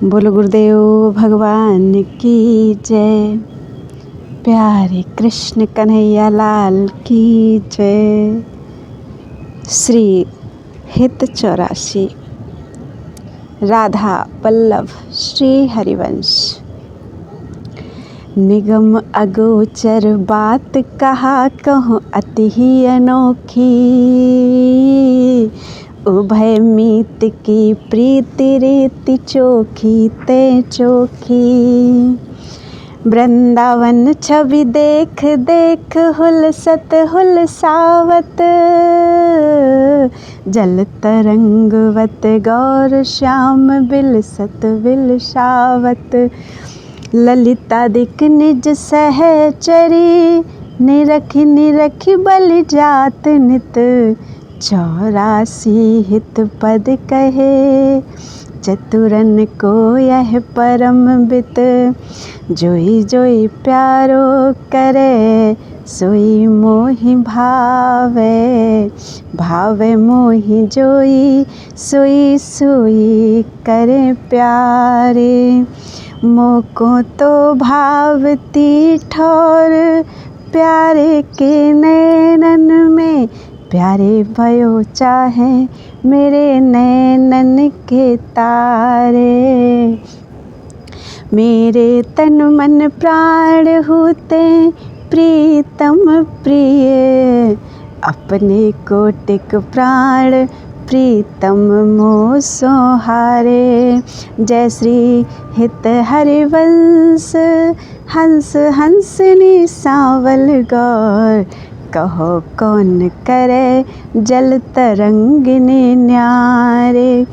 बोलो गुरुदेव भगवान की जय। प्यारे कृष्ण कन्हैया लाल की जय। श्री हित 84 राधा वल्लभ श्री हरिवंश। निगम अगोचर बात कहा कहूँ अति ही अनोखी, उभय मीत की प्रीति रीति चोखी ते चोखी। वृंदावन छवि देख देख हुलसत हुलसावत, जल तरंगवत गौर श्याम बिलसत बिलसावत। ललिता दिक निज सहचरी, निरखी निरखी बलि जात नित। 84 हित पद कहे, चतुरन को यह परम बित। जोई जोई प्यारो करे, सोई मोहि भावे। भावे मोहि जोई, सोई सोई करे प्यारे। मोको तो भावती ठोर, प्यारे के नैनन में। प्यारे भयो चाहे मेरे नैनन के तारे। मेरे तन मन प्राण होते प्रीतम प्रिय, अपने कोटिक प्राण प्रीतम मोह सोहारे। जय श्री हित हरिवंश, हंस हंसनी सांवल गौर। कहो कौन करे जल तरंगिनी न्यारे।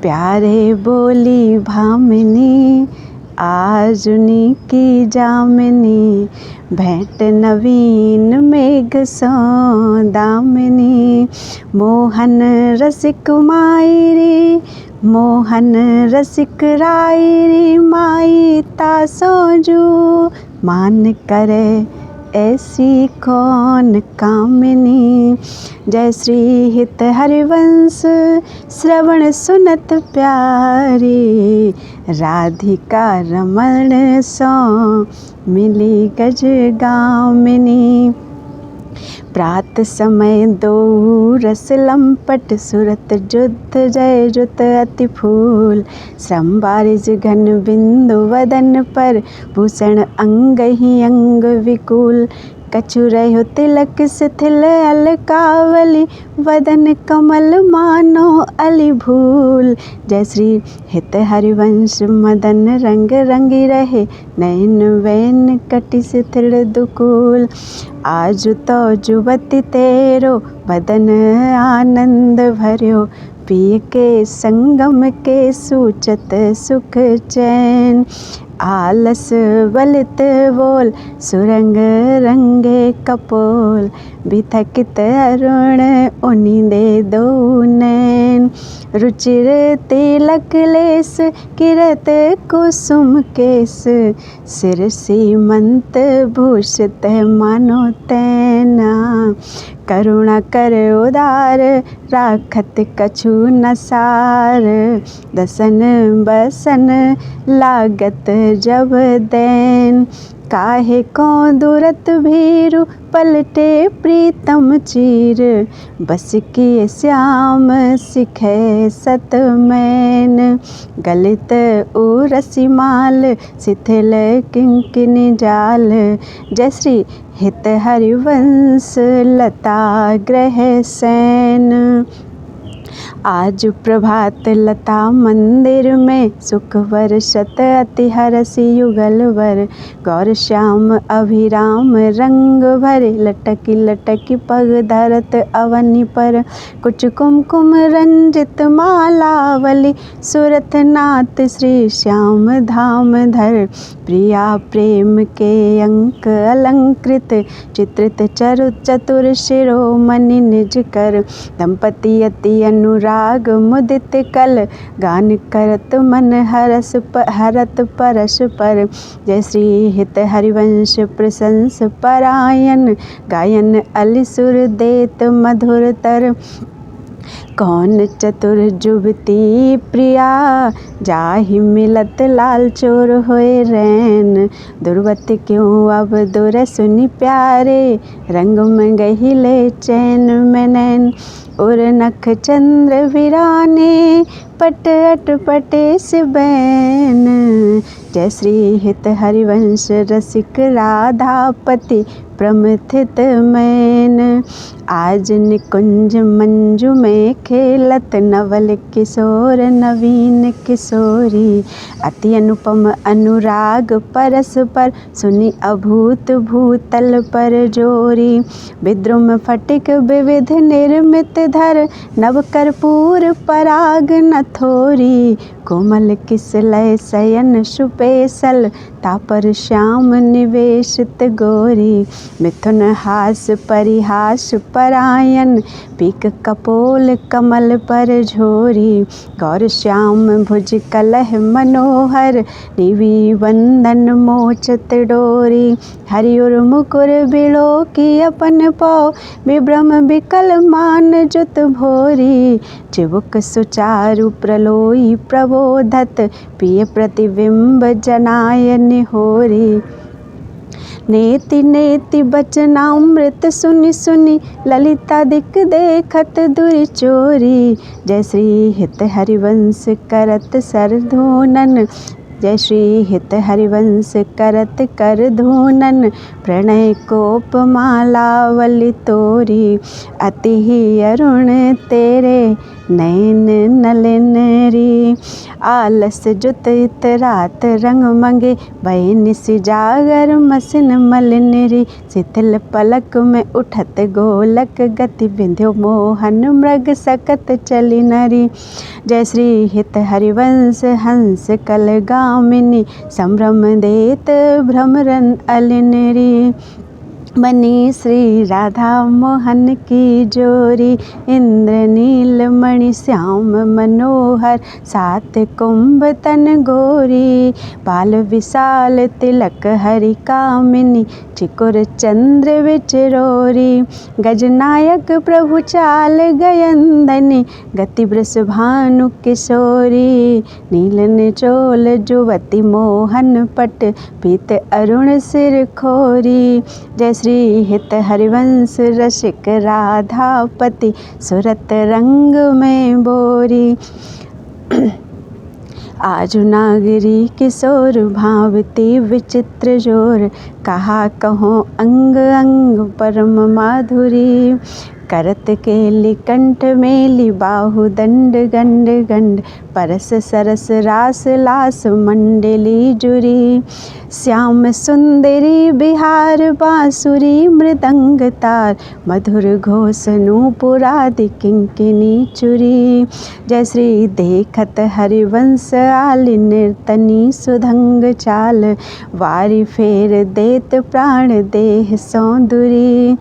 प्यारे बोली भामिनी, आजुनी की जामिनी। भेंट नवीन मेघ सो दामिनी। मोहन रसिक मायरी, मोहन रसिक रायरी। माई तासो जो मान करे, ऐसी कौन कामिनी। जय श्री हित हरिवंश, श्रवण सुनत प्यारी। राधिका रमण सो मिली गज गामिनी। प्रात समय दो रस लंपट, सुरत जुद्ध जय जुत अति फूल। श्रम बारिज घन बिंदु वदन पर, भूषण अंग ही अंग विकुल। कछु रहो तिलक शिथिल अलकावली, वदन कमल मानो अली भूल। जय श्री हित हरिवंश, मदन रंग रंगी रहे, नयन वैन कटि शिथिल दुकूल। आज तो जुवति तेरो, बदन आनंद भर्यो। पिय के संगम के सूचत सुख चैन। आलस बलित बोल, सुरंग रंगे कपोल। बिथकित अरुण उनि दे दो नैन। रुचिर तिलक लेस, किरत कुसुम केस। सिर सीमंत भूषित मानो तैना। करुणा कर उदार, राखत कछु न सार। दसन बसन लागत जब दैन। काहे को दूरत भीरु, पलटे प्रीतम चीर। बस किए श्याम सिखे सत मैन। गलित उरसी माल, शिथिल किंकिनी जाल। जय श्री हित हरिवंश, लता ग्रह सैन। आज प्रभात लता मंदिर में, सुख वर्षत अति हरसि युगल वर। गौर श्याम अभिराम रंग भरे, लटकी लटकी पग धरत अवनि पर। कुछ कुमकुम रंजित मालावली, सुरथ नाथ श्री श्याम धाम धर। प्रिया प्रेम के अंक अलंकृत, चित्रित चरु चतुर शिरोमणि निज कर। दंपति अति अनुराग मुदित कल, गान करत मन हरत परस पर। जय श्री हित हरिवंश, प्रशंस परायण। गायन अलिसुर देत मधुर तर। कौन चतुर जुबती प्रिया, जाहि मिलत लाल चोर होए रैन। दुर्वत क्यों अब दुर सुनि प्यारे, रंग में गहिले चैन में नैन। उर नख चंद्र वीराने, पट अटपटे से बैन। जय श्री हित हरिवंश रसिक राधापति प्रमथित मैन। आज निकुंज मंजू में खेलत, नवल किशोर नवीन किशोरी। अति अनुपम अनुराग परस्पर, सुनि अभूत भूतल पर जोरी। विद्रुम फटिक विविध निर्मित धर, नव कर्पूर पराग न थोरी। कोमल किसलय शयन सुपेसल, तापर श्याम निवेशित गोरी। मिथुन हास परिहास परायन, पीक कपोल कमल पर झोरी। गौर श्याम भुज कलह मनोहर, निवि वंदन मोचत डोरी। हरि उर मुकुर बिलो की अपन पौ, विभ्रम विकल मान जुत भोरी। चिबुक सुचारु प्रलोई प्रबोधत, पिय प्रतिबिंब जनाय निहोरी। नेति नेति बचनामृत सुनि सुनि, ललिता दिक देखत दुरिचोरी। जय श्री हित हरिवंश करत सरधूनन, जय श्री हित हरिवंश करत कर धूनन। प्रणय कोप मालावली तोरी, अति ही अरुण तेरे नैन नलिन री। आलस जुत इत रात रंग मंगे, भय निसि जागर मसिन मलिन री। शिथिल पलक में उठत गोलक, गति विंध्यो मोहन मृग सकत चली नरी। जय श्री हित हरिवंश हंस कल गामिनी, संभ्रम देत भ्रमरन अलिन री। बनी श्री राधा मोहन की जोरी, इंद्रनील मणि श्याम मनोहर। सात कुंभ तन गोरी, बाल विशाल तिलक हरि कामिनी। चिकुर चंद्र विचरोरी, गजनायक प्रभु चाल गयंदनी। गति वृषभानु किशोरी, नीलन चोल जुवति मोहन पट। पीत अरुण सिर खोरी। जय श्री हित हरिवंश रसिक राधापति, सुरत रंग में बोरी। आजु नागरी किशोर, भावती विचित्र जोर। कहा कहो अंग अंग परम माधुरी। करत केली कंठ मेली, बाहु दंड गंड गंड। परस सरस रास लास मंडली जुरी। श्याम सुंदरी बिहार बांसुरी मृदंग तार। मधुर घोष नूपुरादि किंकिनी चुरी। जय श्री देखत हरिवंश आली, निर्तनी सुधंग चाल। वारी फेर देत प्राण देह सौंदुरी।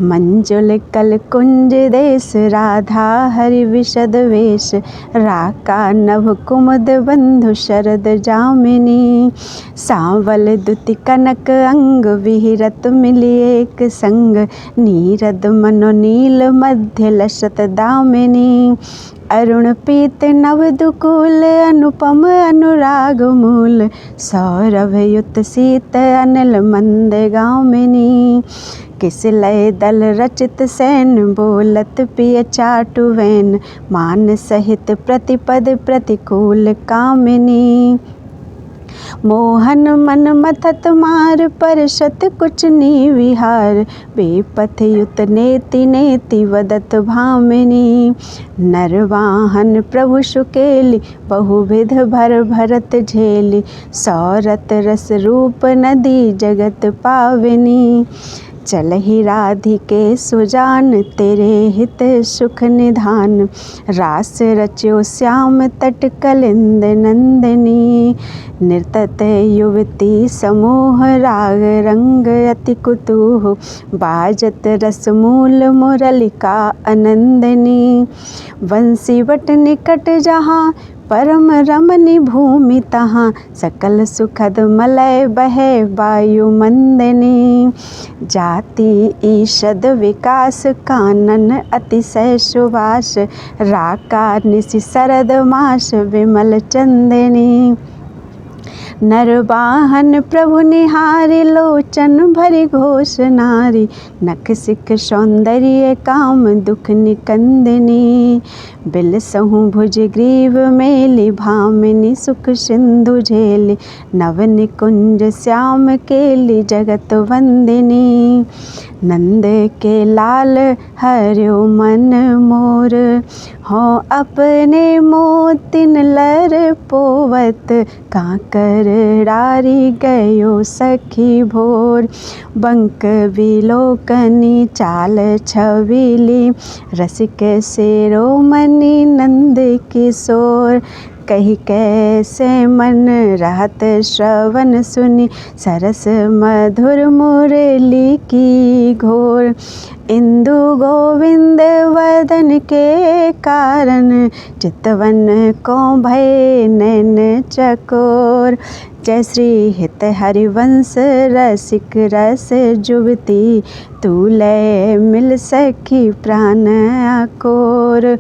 मंजुल कल कुंज देश, राधा हरि विशद वेश। राका नभ कुमुद बंधु शरद जामिनी। सांवल दुति कनक अंग, विहिरत मिली एक संग। नीरद मनो नील मध्य लसत दामिनी। अरुण पीत नव दुकूल, अनुपम अनुराग मूल। सौरभ युत शीत अनिल मंद गामिनी। किस लय दल रचित सैन, बोलत पिय चाटु वैन। मान सहित प्रतिपद प्रतिकूल कामिनी। मोहन मन मथत मार, परशत कुछ नी विहार। बेपथ युत नेति नेति वदत भामिनी। नरवाहन प्रभु सुकेली, बहुविध भर भरत झेली। सौरत रस रूप नदी, जगत पाविनी। चलहि राधिके सुजान, तेरे हित सुख निधान। रास रच्यो श्याम तट कलिंद नंदिनी। नर्तत युवती समूह, राग रंग अति कुतूह। बाजत रस मूल मुरलिका आनंदिनी। बंसी वट निकट जहाँ, परम रमणी भूमि तहाँ सकल सुखद मलय बहे वायु मंदिनी। जाति ईषद विकास कानन अतिशय सुवास राका निशि शरद मास विमल चंदिनी। नरवाहन प्रभु निहारी लोचन भरी घोष नारी नख सिख सौंदर्य काम दुख निकंदिनी। बिलसहु भुज ग्रीव मेली भामिनी सुख सिंधु झेली नव निकुंज श्याम केली जगत वंदिनी। नंद के लाल हर्यो मन मोर हों अपने मोतिन लर पोवत काकर डारी गयो सखी भोर। बंक विलोकनी चाल छबीली रसिक शिरोमणि नंद किशोर। कही कैसे मन रहत श्रवण सुनी सरस मधुर मुरली की घोर। इंदु गोविंद वदन के कारण चितवन को भय नैन चकोर। जय श्री हित हरिवंश रसिक रस जुबती तू लय मिल सखी प्राण आकोर।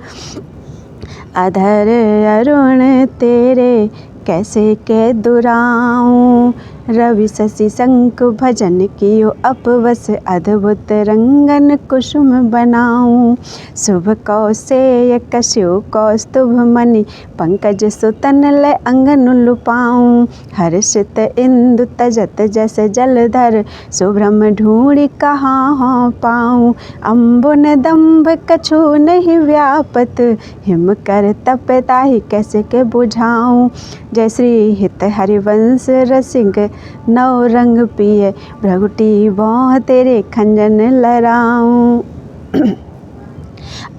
अधर अरुण तेरे कैसे के दुराऊं रवि शशि शंख भजन कियो अपवस अद्भुत रंगन कुसुम बनाऊं। शुभ कौशेय कस्यो कौस्तुभ मणि पंकज सुतन लय अंगन लुपाऊं। हर्षित इंदु तजत जस जलधर सुभ्रम ढूंढि कहाँ हो पाऊं। अम्बुन दम्भ कछु नहीं व्यापत हिम कर तप ताहि कैसे के बुझाऊं। जय श्री हित हरिवंश रसिक नौ रंग पिए भ्रगुटी भौं तेरे खंजन लहराऊं।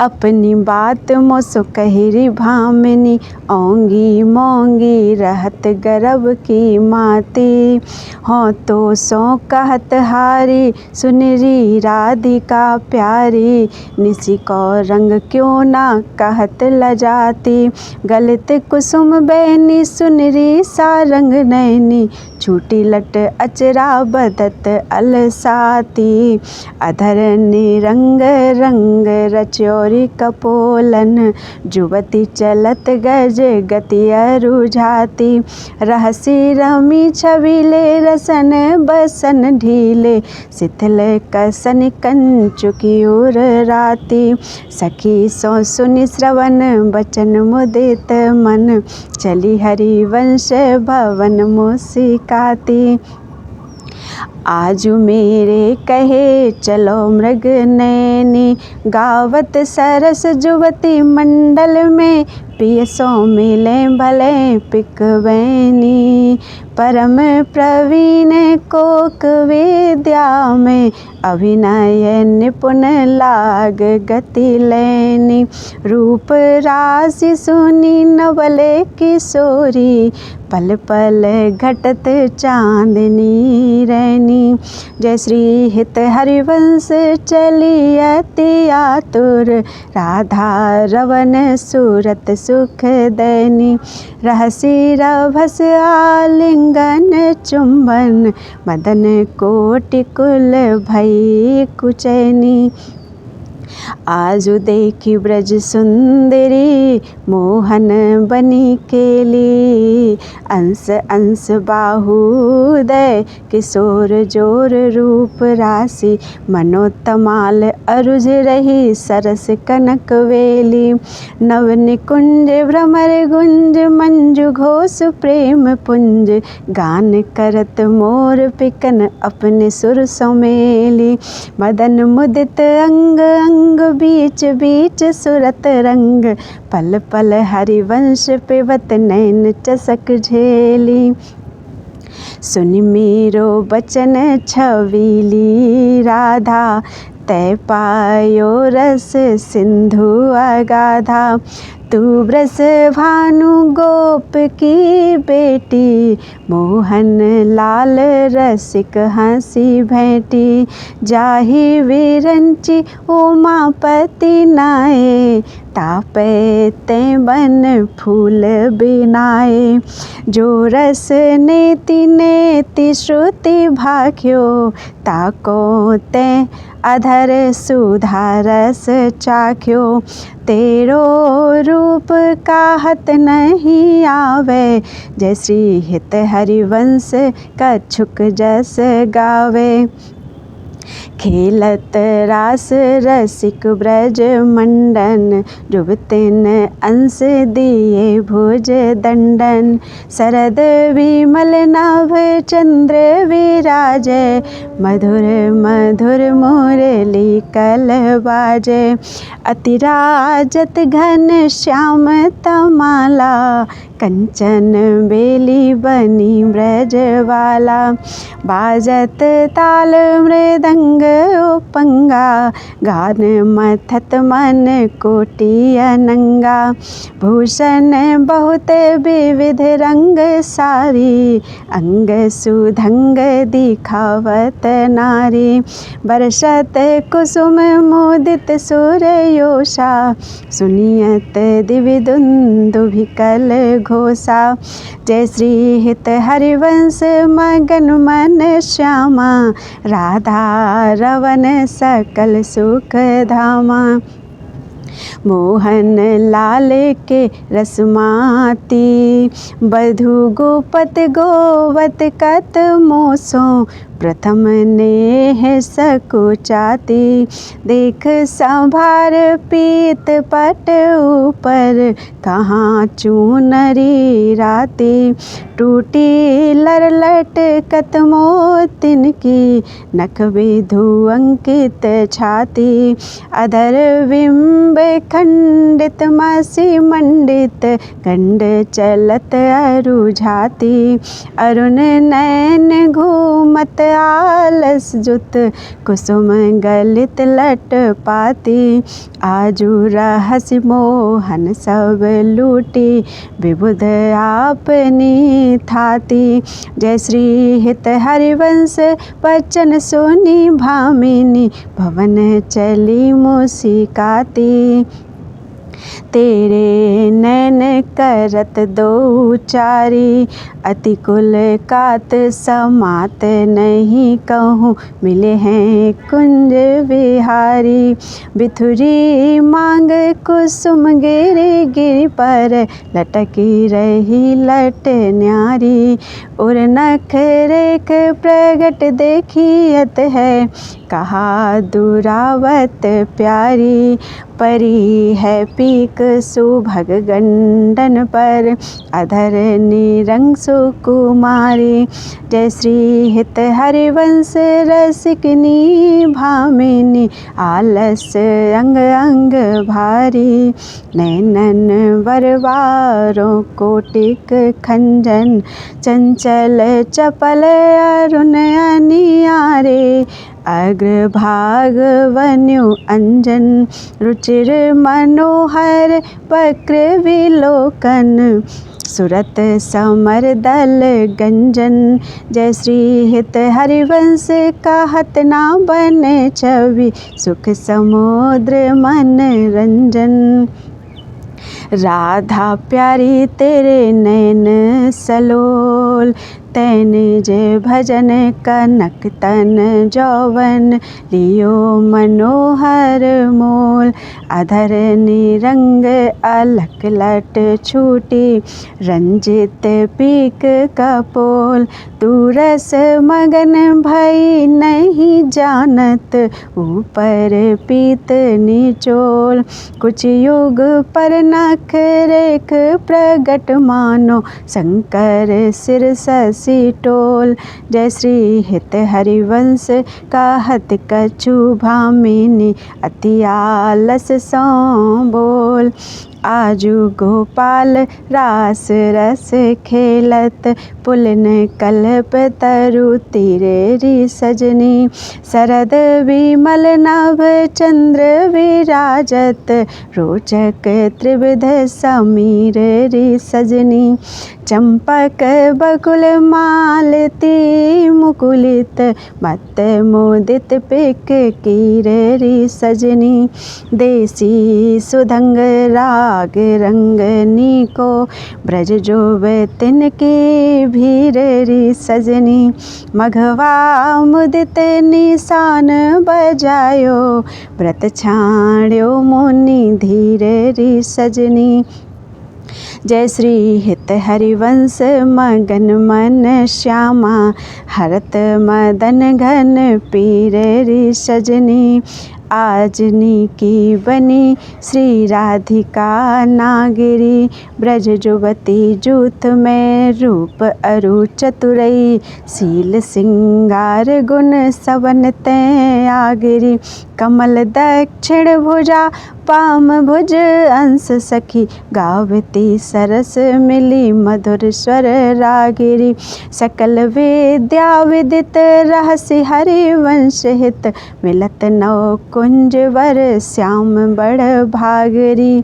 अपनी बात मोसो कहिरी भामिनी ओंगी मोंगी रहत गर्भ की माती। हों तो सो कहत हारी सुनरी राधिका प्यारी निसी को रंग क्यों ना कहत लजाती। गलित कुसुम बैनी सुनरी सा रंग नैनी छूटी लट अचरा बदत अलसाती। अधर निरंग रंग रचौरी कपोलन जुवती चलत गज गति अरुझाती। रहसी रमी छबीले रसन बसन ढीले शिथिल कसन कंचुकी उर राती। सखी सो सुनि श्रवण बचन मुदित मन चली हरिवंश भवन मुस्काती। आजु मेरे कहे चलो मृग नैनी गावत सरस जुवती मंडल में पिय सो मिले भले पिकवैनी। परम प्रवीण कोक विद्या में अभिनय निपुण लाग गति लैनी। रूप राशि सुनी नवले किशोरी पल पल घटत चांदनी रैनी। जय श्री हित हरिवंश चली अति आतुर राधा रवन सूरत सुख दैनी। रहसी रभस आलिंगन चुंबन मदन कोटि कुल भई कुचैनी। आजु देखी ब्रज सुंदरी मोहन बनी केली। अंश अंश बाहुदय किशोर जोर रूप राशि मनोतमाल अरुझ रही सरस कनक वेली। नव निकुंज भ्रमर गुंज मंजु घोष प्रेम पुंज गान करत मोर पिकन अपने सुर समेली। मदन मुदित अंग अंग बीच बीच सुरत रंग पल पल हरिवंश पिबत नैन चसक झेली। सुनि मेरो बचन छबीली राधा तै पायो रस सिंधु अगाधा। तू ब्रस भानु गोप की बेटी, मोहन लाल रसिक हंसी भेंटी। जाहि विरंची उमापति नाये, तापै ते बन फूल बिनाए। जो रस नेति नेति श्रुति भाख्यो, ताको ते अधर सुधा रस चाख्यो। तेरो रूप कहत नहीं आवे, जय श्री हित हरिवंश कछुक जस गावे। खेलत रास रसिक ब्रज मंडन, जुबतिन अंश दिए भुज दंडन। शरद विमल नभ चंद्र विराजे, मधुर मधुर मुरली कल बाजे। अतिराजत घन श्याम तमाला, कंचन बेली बनी ब्रजवाला। बाजत ताल मृदंग उपंगा, गान मथत मन कोटि अनंगा। भूषण बहुत विविध रंग सारी, अंग सुधंग दिखावत नारी। बरसत कुसुम मोदित सूर्ययोषा, सुनियत दिव्य दुंदुभिकल घोषा। जय श्री हित हरिवंश मगन मन श्यामा, राधा रवन सकल सुख धामा। मोहन लाल के रसमाती, बधु गोपत गोवत कत मोसो। प्रथम नेह सकुचाती, देख संभार पीत पट ऊपर, कहाँ चूनरी राती। टूटी लरलट कत मोतिन की, नख विधु अंकित छाती। अधर बिंब खंडित मसी मंडित, गंड चलत अरु झाती। अरुण नैन घूमत आलस जुत, कुसुम गलित लट पाती। आजू रहस मोहन सब लूटी, विबुध आपनी थाती। जय श्री हित हरिवंश बचन सुनी भामिनी, भवन चली मुस्काती। तेरे नैन करत दो चारी, अति कुल कात समात नहीं कहूँ। मिले हैं कुंज विहारी, बिथुरी मांग कुसुम गिरि गिरि पर, लटकी रही लट न्यारी। उर नख रेख प्रगट देखियत है, कहा दुरावत प्यारी। परी है पीक सुभग गंडन पर, अधर निरंग सुकुमारी। जय श्री हित हरिवंश रसिकनी भामिनी, आलस अंग अंग भारी। नैनन वरवारों कोटिक खंजन, चंचल चपल अरुण अनियारे। अग्रभाग वन्यु अंजन, रुचिर मनोहर वक्र विलोकन। सुरत समर दल गंजन, जय श्री हित हरिवंश कहत ना बने छवि। सुख समुद्र मन रंजन, राधा प्यारी तेरे नैन सलोल। तैन जय भजन कनक तन जौवन, लियो मनोहर मोल। अधर निरंग अलक लट छूटी, रंजित पीक कपोल। तू रस मगन भई नहीं जानत, ऊपर पीत निचोल। कुछ युग पर नख रेख प्रगट मानो, शंकर सिर शशि टोल। जय श्री हित हरिवंश कहत कछु भामिनी, अति आलस सो बोल। आजू गोपाल रास रस खेलत, पुलिन कल्प तरु तीरे री सजनी। शरद विमल नभ चंद्र विराजत, रोचक त्रिविध समीर री सजनी। चंपक बकुल मालती मुकुलित, मत मोदित पिक कीर री सजनी। देसी सुधंग राग रंगनी को, ब्रज जोवे तिनकी भीर री सजनी। मघवा मुदित निशान बजायो, व्रत छाण्यो मुनि धीर री सजनी। जय श्री हित हरिवंश मगन मन श्यामा, हरत मदन घन पीर री सजनी। आजनी की बनी श्री राधिका नागिरी, ब्रज जुवती जूथ में रूप अरु चतुरई। शील सिंगार गुण सवन तै आगिरी, कमल दक्षिण भुजा पाम भुज अंश सखी। गावती सरस मिली मधुर स्वर रागिरी, सकल विद्या विदित रहस्य हरिवंश हित। मिलत नव कुंज वर श्याम बड़ भागरी।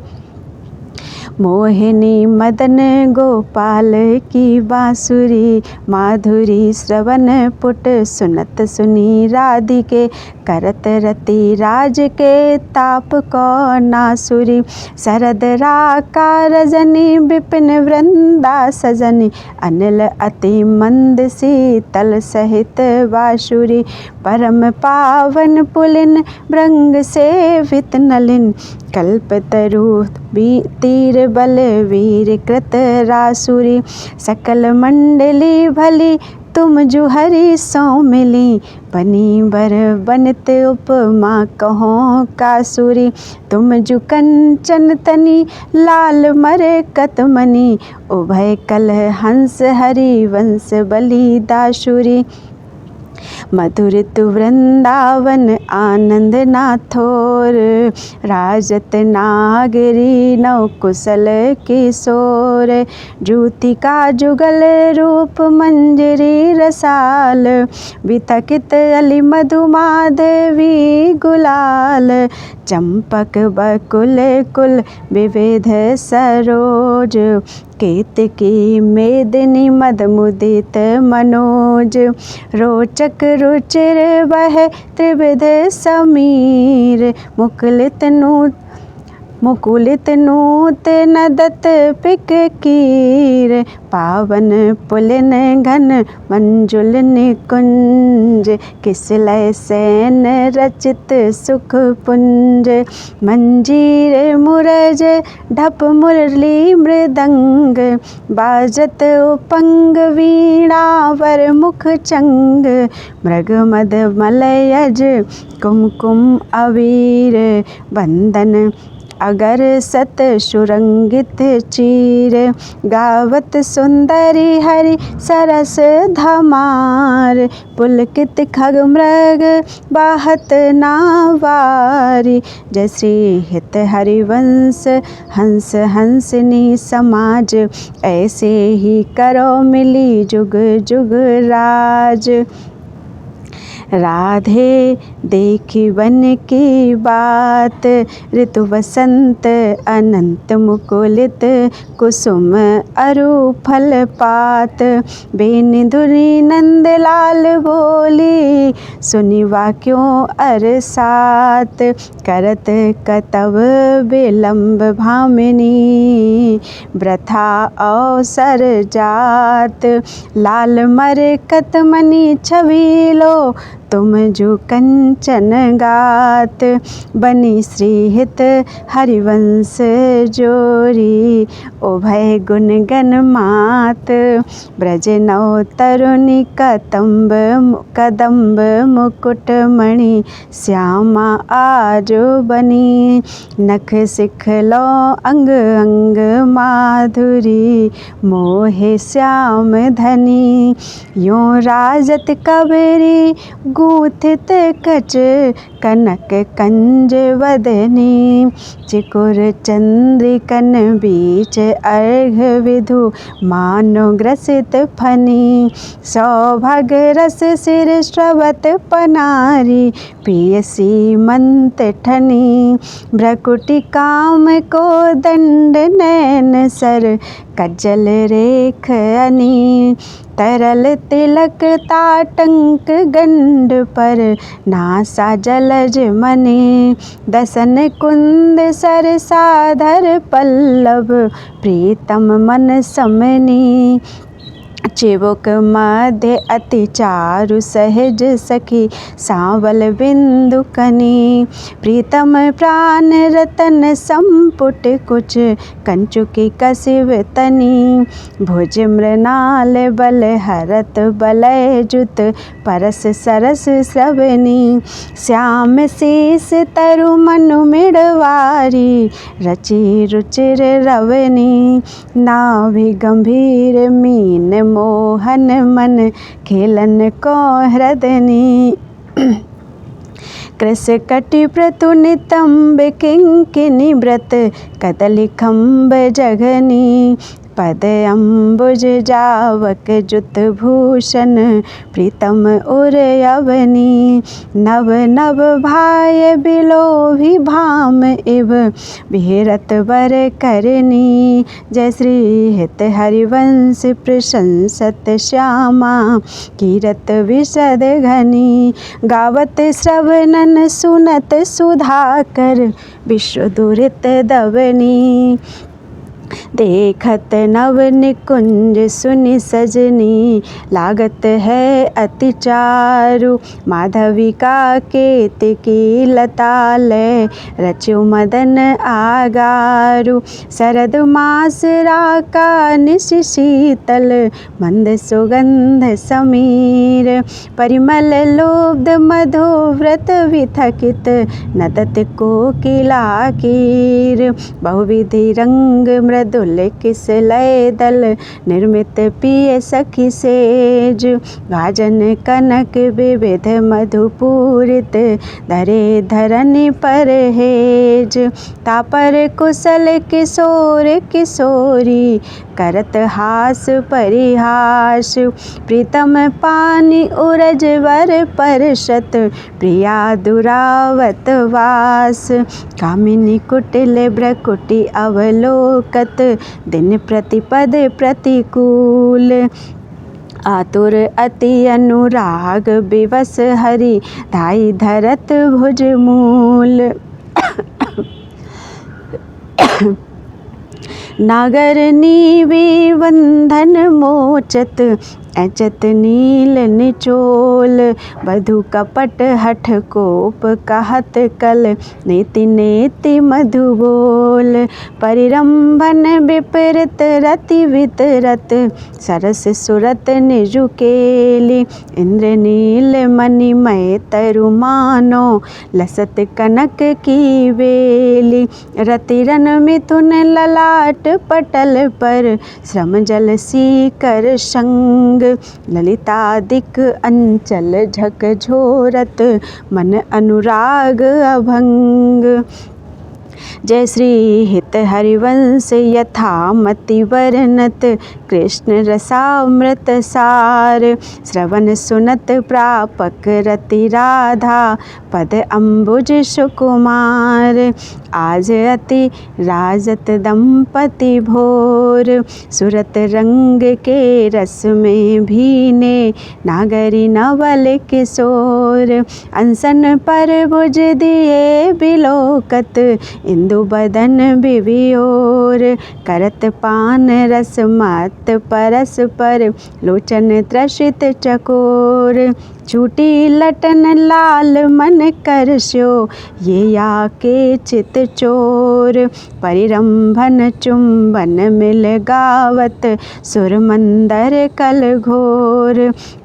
मोहिनी मदन गोपाल की बांसुरी, माधुरी श्रवण पुट सुनत सुनी राधिके। करत रति राज के ताप को नासुरी, शरद राका रजनी विपिन वृंदा सजनी। अनिल अति मंद शीतल सहित बांसुरी, परम पावन पुलिन भृंग सेवित नलिन। कल्पतरु तीर बल वीर कृत रासुरी, सकल मंडली भली तुम जो हरि सो मिली। बनी बर बनित उपमा कहो कासुरी, तुम जो कंचन तनी लाल मरकत मनी। उभय कल हंस हरि वंश बलि दासुरी, मधुर तु वृंदावन आनंद नाथोर। राजत नागरी नव कुशल किशोर, जूतिका जुगल रूप मंजरी रसाल। वितकित अली मधु माधवी गुलाल, चंपक बकुल कुल विविध सरोज। केतकी मेदिनी मद मुदित मनोज, रोचक रुचिर वह त्रिविध समीर। मुकुलित नूतन दत्त पिक कीर, पावन पुलिन घन मंजुल निकुंज। किसलय सैन रचित सुख पुंज, मंजीर मुरज ढप मुरली मृदंग। बाजत उपंग वीणा वर मुख चंग, मृग मद मलयज कुमकुम अवीर। बंदन अगर सत सुरंगित चीर, गावत सुंदरी हरि सरस धमार। पुलकित खग मृग बाहत नावारी, जय श्री हित हरिवंश हंस हंसनी समाज। ऐसे ही करो मिली जुग जुग राज। राधे देखी वन की बात, ऋतु वसंत अनंत मुकुलित। कुसुम अरु फल पात, बेनी धुरी नंद लाल बोली। सुनी वाक्यों अरसात, करत कतव विलंब भामिनी। वृथा अवसर जात, लाल मरकत मनी छबीलो। तुम जो कंचन गात, बनी श्री हित हरिवंश जोरी। उभय गुण गण मात, ब्रज नव तरुणी कदम्ब मुकुट मणि। श्यामा आजो बनी, नख सिखलो अंग अंग माधुरी। मोहे श्याम धनी, यों राजत कबरी गूथित कच कनक कंज वदनी। चिकुर चंद्रिकन बीच अर्घ विधु मानो ग्रसित फनी। सौभाग रस सिर श्रवत पनारी पिय सीमंत ठनी। भ्रकुटि काम को दंड नैन सर कज्जल रेख अनी। तरल तिलक ताटंक गंड पर नासा जलज मणि। दसन कुंद सर साधर पल्लव प्रीतम मन समनी। चिबुक मध्य अति चारु सहज सखी सांवल बिंदु कनी। प्रीतम प्राण रतन संपुट कुछ कंचुकी कसिव तनी। भुज मृणाल बल हरत बलय जुत परस सरस श्रवणी। श्याम शीस तरु मनु मिड़वारी रचि रुचिर रवनी। नाभि गंभीर मीन मोहन मन खेलन को हृदनी। कृस कटि प्रतु नितंब किंकिनी व्रत कदली खम्ब जघनी। पद अम्बुज जावक जुत भूषण प्रीतम उर अवनी। नव नव भाय बिलोभी भाम इव बिहरत बर करनी। जय श्री हित हरिवंश प्रशंसत श्यामा कीरत विशद घनी। गावत श्रवणन सुनत सुधाकर विश्व दुरित दवनी। देखत नव निकुंज सुनि सजनी लागत है अति चारु। माधविका केतकी लता लय रचु मदन आगारु। शरद मास राका निश शीतल मंद सुगंध समीर। परिमल लोब्ध मधु व्रत विथकित नदत कोकिला कीर। बहुविधि रंग मृदुल किस लय दल निर्मित पिय सखी सेज। गाजन कनक विविध मधुपूरित धरे धरनी पर हेज। तापर कुशल किशोर किशोरी करत हास परिहास। प्रीतम पानी उरज वर परशत प्रिया दुरावत वास। कामिनी कुटिल भ्रकुटि अवलोकत दिन प्रतिपद प्रतिकूल। आतुर अति अनुराग विवश हरि धाई धरत भुज मूल। नागर नीवी बंधन मोचत अचत नील निचोल। बधु कपट हठ कोप कहत कल नीति नेति मधु बोल। परिरंभन विपरीत रति वितरत सरस सुरत निजु केली। इंद्र नील मणिमय तरु मानो लसत कनक की बेली। रतिरन मिथुन ललाट पटल पर श्रम जल सीकर संग। ललितादिक अंचल झकझोरत मन अनुराग अभंग। जय श्री हित हरिवंश यथामति वर्णत कृष्ण रसामृत सार। श्रवण सुनत प्रापक रति राधा पद अम्बुज सुकुमार। आज अति राजत दंपति भोर सुरत रंग के रस में भीने नागरी नवल किशोर। अनसन पर भुज दिए बिलोकत इंदु बदन बिवियोर। करत पान रस मत परस पर लोचन त्रसित चकोर। छूटी लटन लाल मन करस्यो ये या के चित चोर। परिरंभन चुंबन मिल गावत सुर मंदर कल घोर।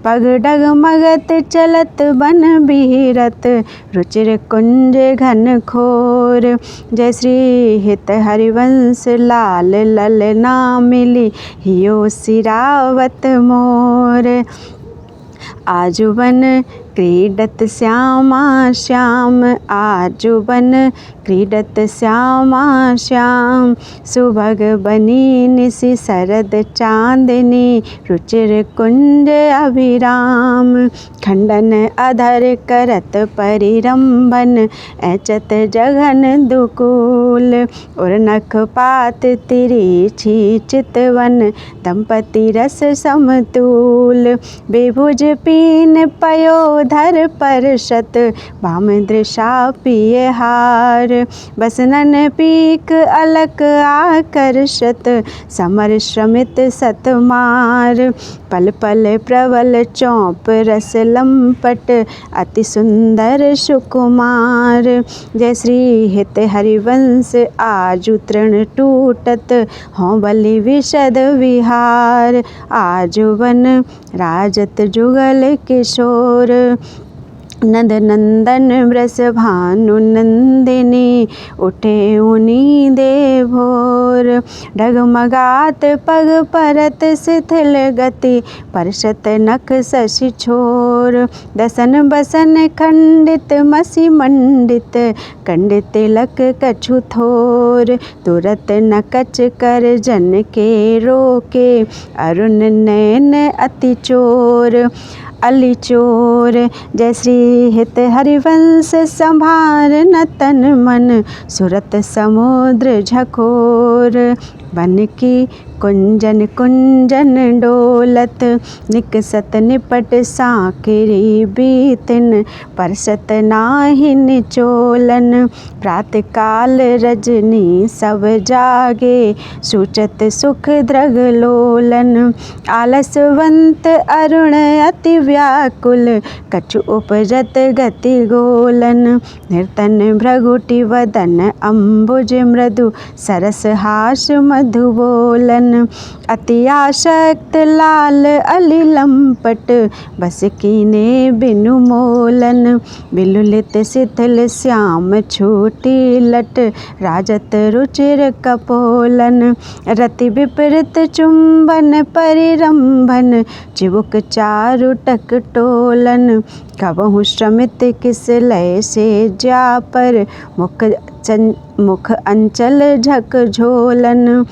पग डगमगत चलत बन बिहरत रुचिर कुंज घन खोर। जय श्री हित हरिवंश लाल ललना मिली हियो सिरावत मोर। आजुबन क्रीडत श्यामा श्याम आजुबन क्रीडत श्यामा श्याम सुभग बनी निशि शरद चांदनी रुचिर कुंज अभिराम खंडन अधर करत परिरंभन ऐचत जघन दुकूल और नख पात तिरछी चितवन दंपति रस समतूल बेभुज पीन पयोधर परशत वाम दृशा पिय हार बसनन पीक अलक आकर्षत समर श्रमित सतमार पल पल प्रबल चौप रस लंपट अति सुंदर सुकुमार जय श्री हित हरिवंश आजु तृण टूटत हों बलि विशद विहार आजुवन राजत जुगल किशोर नंद नंदन वृष भानु नंदिनी उठे उनी दे भोर डगमगात पग परत शिथिल गति परशत नख शशि छोर दसन बसन खंडित मसी मंडित कंडित तिलक कछु थोर तुरत न कच कर जन के रोके अरुण नैन अति चोर अली चोर जय श्री हित हरिवंश संभार न तन मन सुरत समुद्र झकोर बन की कुंजन कुंजन डोलत निकसत निपट साकिरी बीतिन परसत नाहि निचोलन प्रातः काल रजनी सब जागे सूचत सुख द्रग लोलन आलसवंत अरुण अति व्याकुल कछु उपजत गति गोलन निर्तन भ्रगुटि वदन अम्बुज मृदु सरस हास मधु बोलन अति आसक्त लाल अली लंपट बस कीने बिनु मोलन बिलुलित शिथिल श्याम छोटी लट राजत रुचिर कपोलन रति विपरीत चुंबन परिरंभन चिबुक चारु टक टोलन कबहु श्रमित किस लय से जा पर मुख अंचल झक झोलन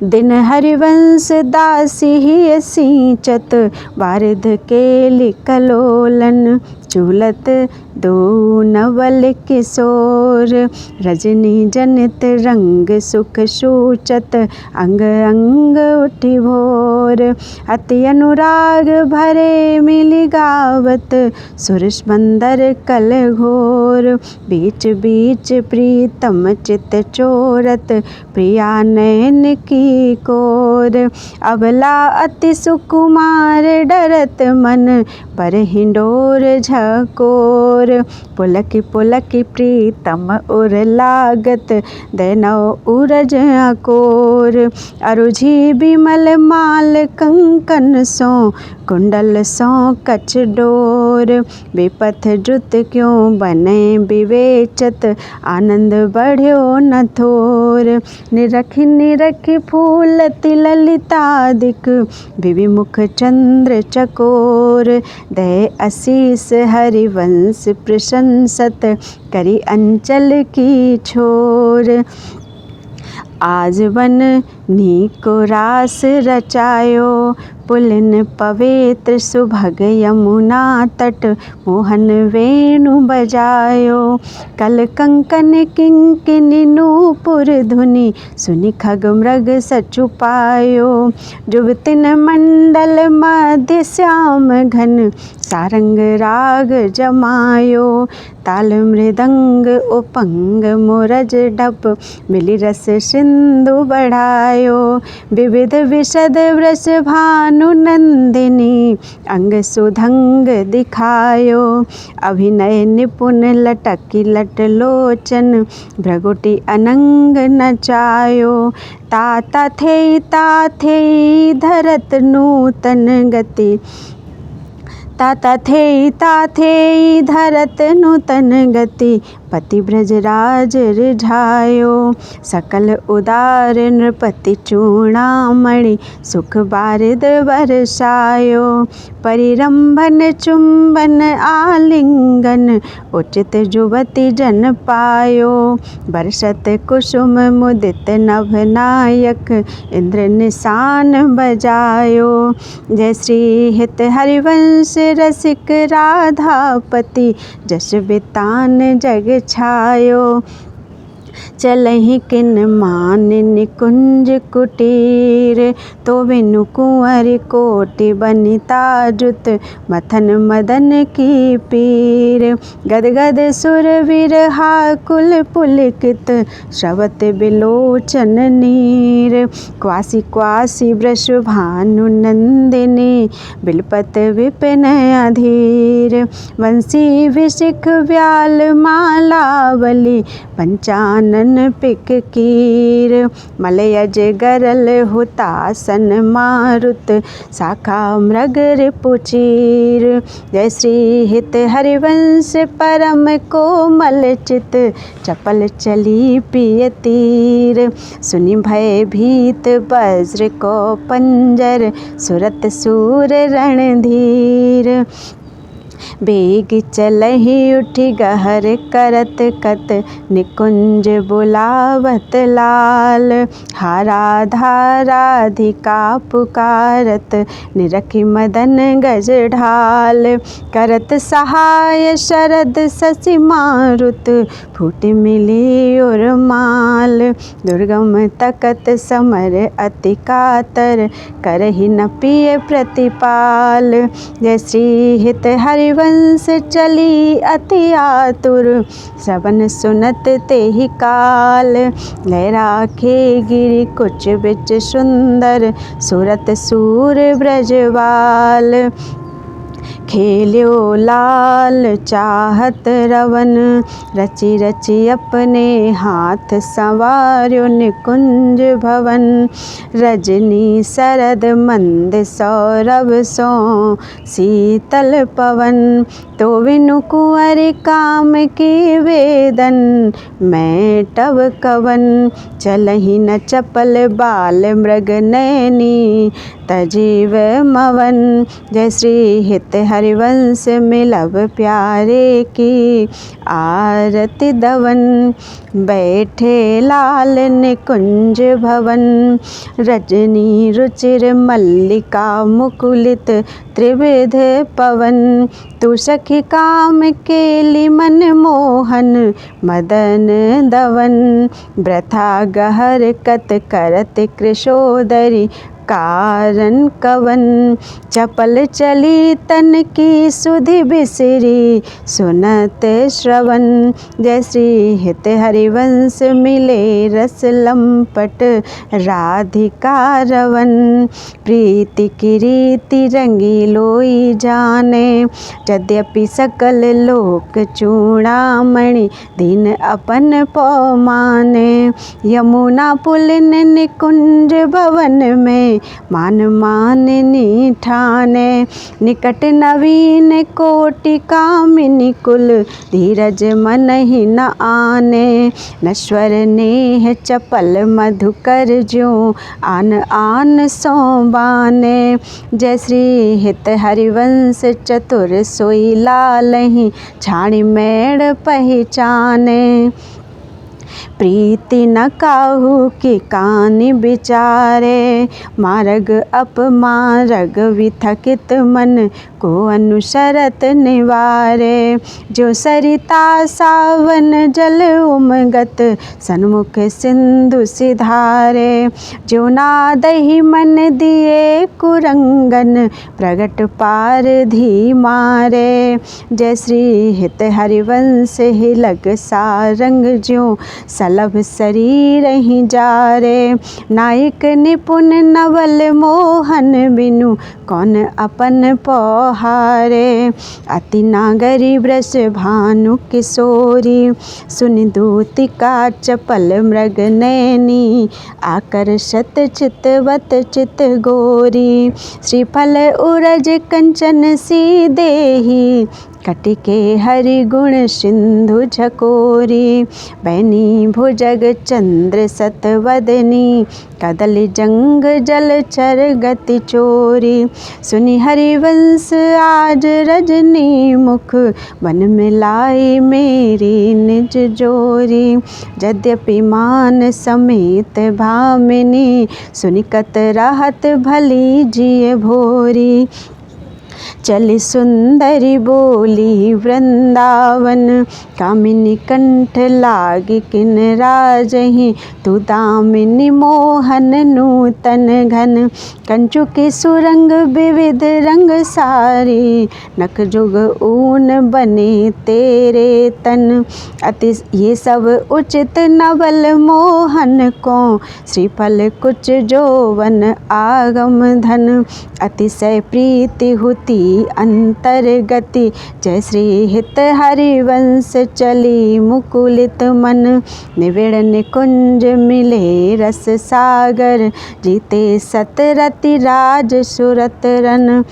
दिन हरिवंश दासी ही सींचत वारिध के लिकलोलन चूलत दो नवल किशोर रजनी जनित रंग सुख सूचत अंग अंग उठी भोर अति अनुराग भरे मिली गावत सुरस मंदर कल घोर बीच बीच प्रीतम चित चोरत प्रिया नयन की कोर अबला अति सुकुमार डरत मन पर हिंडोर झकोर पुलकी पुलकी प्रीतम उर लागत दैनव उरज अकोर अरुझी बिमल माल कंकन सो कुंडल सो कछ डोर विपथ द्रुत क्यों बने विवेचत आनंद बढ़्यो न थोर निरखी निरखी फूल तिललितादिक विविमुख चंद्र चकोर दय असीस हरिवंश प्रशंसत करी अंचल की छोर आज बन नीको रास रचायो पुलिन पवित्र सुभग यमुना तट मोहन वेणु बजायो कल कंकन किंकिनी नूपुर धुनि सुनि खग मृग सचु पायो जुबतिन मंडल मध्य श्याम घन सारंग राग जमायो ताल मृदंग उपंग मोरज डप मिली रस सिंधु बढ़ायो विविध विशद वृष भानु नंदिनी अंग सुधंग दिखायो अभिनय निपुण लटकी लट लोचन भ्रगुटी अनंग नचायो ताता थे धरत नूतन गति ताथे धरत नूतन गति पति ब्रजराज रिझायो। सकल उदार नृपति चूड़ामणि सुख बारिद बरसायो। परिरंभन चुंबन आलिंगन उचित जुवति जन पायो। बरसत कुसुम मुदित नभ नायक इंद्र निशान बजायो। जय श्री हित हरिवंश रसिक राधापति जस बितान जग छायो। चलहि किन मान निकुंज कुटीर तो बिनु कुंवर कोटि बनिता जुत मथन मदन की पीर। गदगद सुर विरहा कुल पुलकित श्रवत बिलोचन नीर। क्वासी क्वासी वृष भानु नंदिनी बिलपत विपिन अधीर। वंशी विशिख व्याल मालावली पंचानन पिक कीर। मलयज गरल हुतासन मारुत शाखा मृग रिपुचीर। जय श्री हित हरिवंश परम कोमल चित चपल चली पिय तीर। सुनि भय भीत वज्र को पंजर सुरत सूर रणधीर। बेग चलहि उठि गहर करत कत निकुंज बुलावत लाल। हा राधा राधिका पुकारत निरखि मदन गज ढाल। करत सहाय शरद शशि मारुत फूटि मिली उर्माल। दुर्गम तकत समर अति कातर करहि न पिय प्रतिपाल। जय श्री हित हरिवंश चली अति आतुर श्रवण सुनत तेहि काल। लय राखे गिरि कुच बिच सुंदर सुरत सूर ब्रजवाल। खेल्यो लाल चाहत रवन रचि रचि अपने हाथ संवार्यो निकुंज भवन। रजनी शरद मंद सौरभ सो शीतल पवन। तो बिनु कुंवर काम की वेदन मैं टब कवन। चलहि न चपल बाल मृग नैनी तजीव मवन। जय श्री हित हरिवंश मिलव प्यारे की आरती दवन। बैठे लाल निकुंज भवन रजनी रुचिर मल्लिका मुकुलित त्रिविध पवन। तू सखी काम केली मन मोहन मदन दवन। वृथा गहर कत करत कृशोदरी कारण कवन। चपल चली तन की सुधि बिसरी सुनत श्रवण। जय श्री हित हरिवंश मिले रस लंपट राधिका रवन। प्रीति की रीति रंगी लोई जाने यद्यपि सकल लोक चूड़ामणि दीन अपन पौ माने। यमुना पुलिन निकुंज भवन में मान माननी ठाने। निकट नवीन कोटि कामिनी कुल धीरज मन ही न आने। नश्वर नेह चपल मधुकर ज्यों आन आन सो बाने। जय श्री हित हरिवंश चतुर सोई लालहि छाणी मेड़ पहचाने। प्रीति न काहू की कानि विचारे मार्ग अपमार्ग विथकित मन को अनुसरत निवारे। जो सरिता सावन जल उमगत सन्मुख सिंधु सिधारे। जो नादहि मन दिए कुरंगन प्रगट पार धी मारे। जय श्री हित हरिवंश ही लग सारंग ज्यों सलभ शरीर ही जारे। नायक निपुण नवल मोहन बिनु कौन अपन पौहारे। अति नागरी वृष भानु किशोरी सुनि दूतिका चपल मृग नैनी आकर्षत चितवत चित गोरी। श्रीफल उरज कंचन सी देही कटिके हरि गुण सिंधु झकोरी। बैनी भुजग चंद्र सतवदनी, कदली जंग जलचर गति चोरी। सुनि हरिवंश आज रजनी मुख, बन में लाई मेरी निज जोरी। यद्यपि मान समेत भामिनी, सुनि कत राहत भली जिय भोरी। चली सुंदरी बोली वृंदावन, कामिनी कंठ लागी किन राजहि। तू दामिनी मोहन नूतन घन, कंचु की सुरंग विविध रंग सारी। नख जुग ऊन बने तेरे तन, अति ये सब उचित नवल मोहन को। श्रीफल कुछ जोवन आगम धन, अतिशय प्रीति हुती अंतर्गति। जय श्री हित हरिवंश चली मुकुलित मन, निविड़ निकुंज मिले रस सागर। जीते सतरति राज सुरत रन,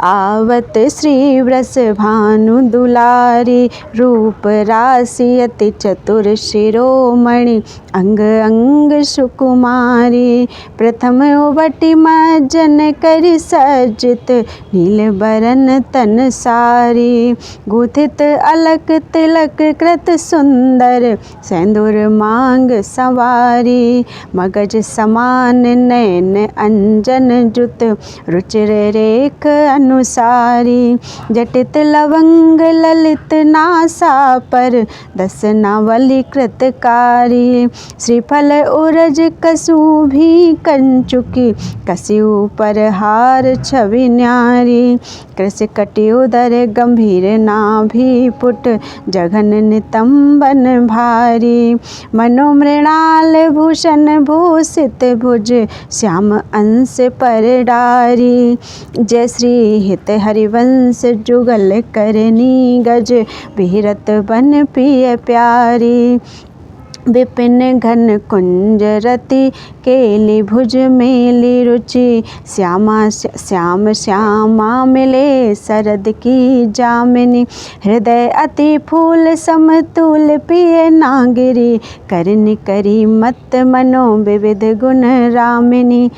आवत श्री वृष भानु दुलारी। रूप राशि अति चतुर शिरोमणि, अंग अंग सुकुमारी। प्रथम उबटी मज्जन करि सज्जित, नील बरन तन सारी। गुथित अलक तिलक कृत सुंदर, सेंदूर मांग संवारी। मगज समान नैन अंजन जुत, रुचिर रेख अनुसारी। जटित लवंग ललित नासा पर, दस नावली कृतकारी। श्रीफल उरज कसुभी कंचुकी, कसियु पर हार छवि न्यारी। कृश कटि उदर गंभीर नाभि पुट, जघन नितंबन भारी। मनोमृणाल भूषण भूषित भुज, श्याम अंश पर डारी। जय श्री हित हरिवंश जुगल करनी गज, विहरत बन पिय प्यारी। विपिन घन कुंज रति, केली भुज मेली रुचि। श्याम श्यामा मिले शरद की जामिनी। हृदय अति फूल समतुल पिय नागिरी, करनी करी मत मनो विविध गुण रामिनी।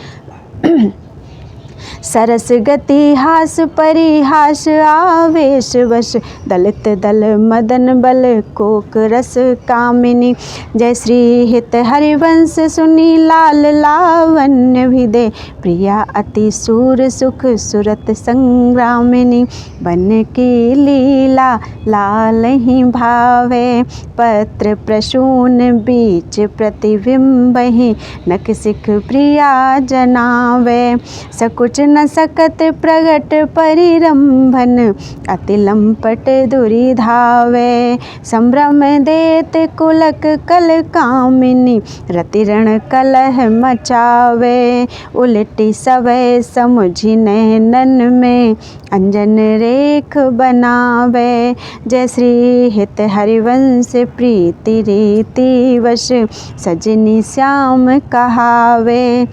सरस गति हास परिहास आवेश वश, दलित दल मदन बल कोक रस कामिनी। जय श्री हित हरिवंश सुनी लाल लावण्य विदे, प्रिया अति सूर सुख सुरत संग्रामिनी। बन की लीला लाल ही भावे, पत्र प्रसून बीच प्रतिबिंब ही। नख सिख प्रिया जनावे, सकुच न सकत प्रगट परिरंभन। अति लंपट दुरी धावे, संभ्रम देत कुलक कल कामिनी। रति रण कलह मचावे, उलटी सवै समुझि नैनन में। अंजन रेख बनावे, जय श्री हित हरिवंश प्रीति रीति वश। सजनी श्याम कहावे,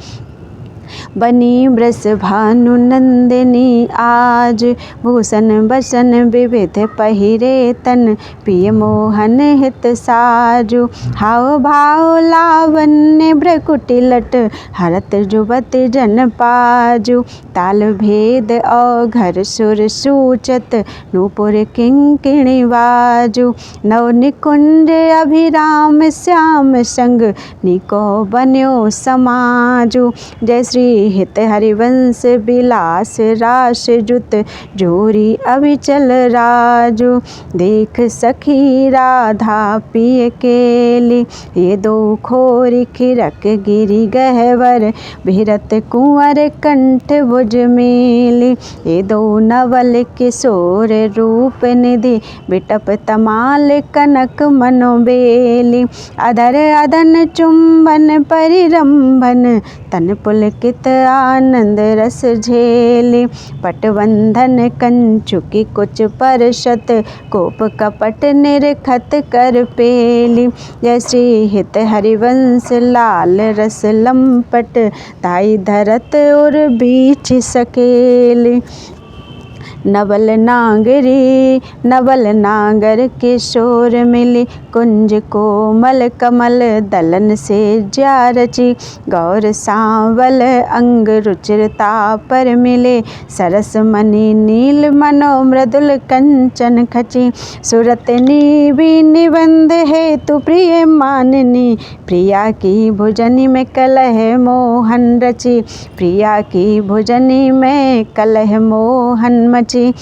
बनी वृष भानु नंदिनी आज। भूषण बसन विविध पहिरे तन, पिय मोहन हित साजु। हाव भाव लावण्य भ्रकुटि लट, हरत जुबत जन पाजु। ताल भेद औघर सुर सूचत, नूपुर किंकिणी वाजु। नव निकुंज अभिराम श्याम संग, निको बन्यो समाजु। जय श्री हित हरिवंश बिलास रास जुत, जोरी अविचल राजु। देख सखी राधा पिय केली, ये दो खोरी खिरक गिरी गहवर। विहरत कुंवर कंठ भुज मेली, ये दो नवल किशोर रूप निधि। बिटप तमाल कनक मनोबेली, अधर अदन चुंबन परिरंभन। तन पुलकित आनंद रस झेली, पटबंधन कंचुकी कुछ परशत। कोप कपट निरखत कर पेली, जय श्री हित हरिवंश लाल रस लंपट। ताई धरत और बीच सकेली, नवल नागरी नवल नागर के शोर मिली, कुंज कोमल कमल दलन से ज्या रची। गौर सांवल अंग रुचिरता पर मिले, सरस मणि नील मनो मृदुल कंचन खची। सुरत निवि निबंध हेतु प्रिय माननी, प्रिया की भुजनी में कलह मोहन रची। प्रिया की भुजनी में कलह मोहन मची।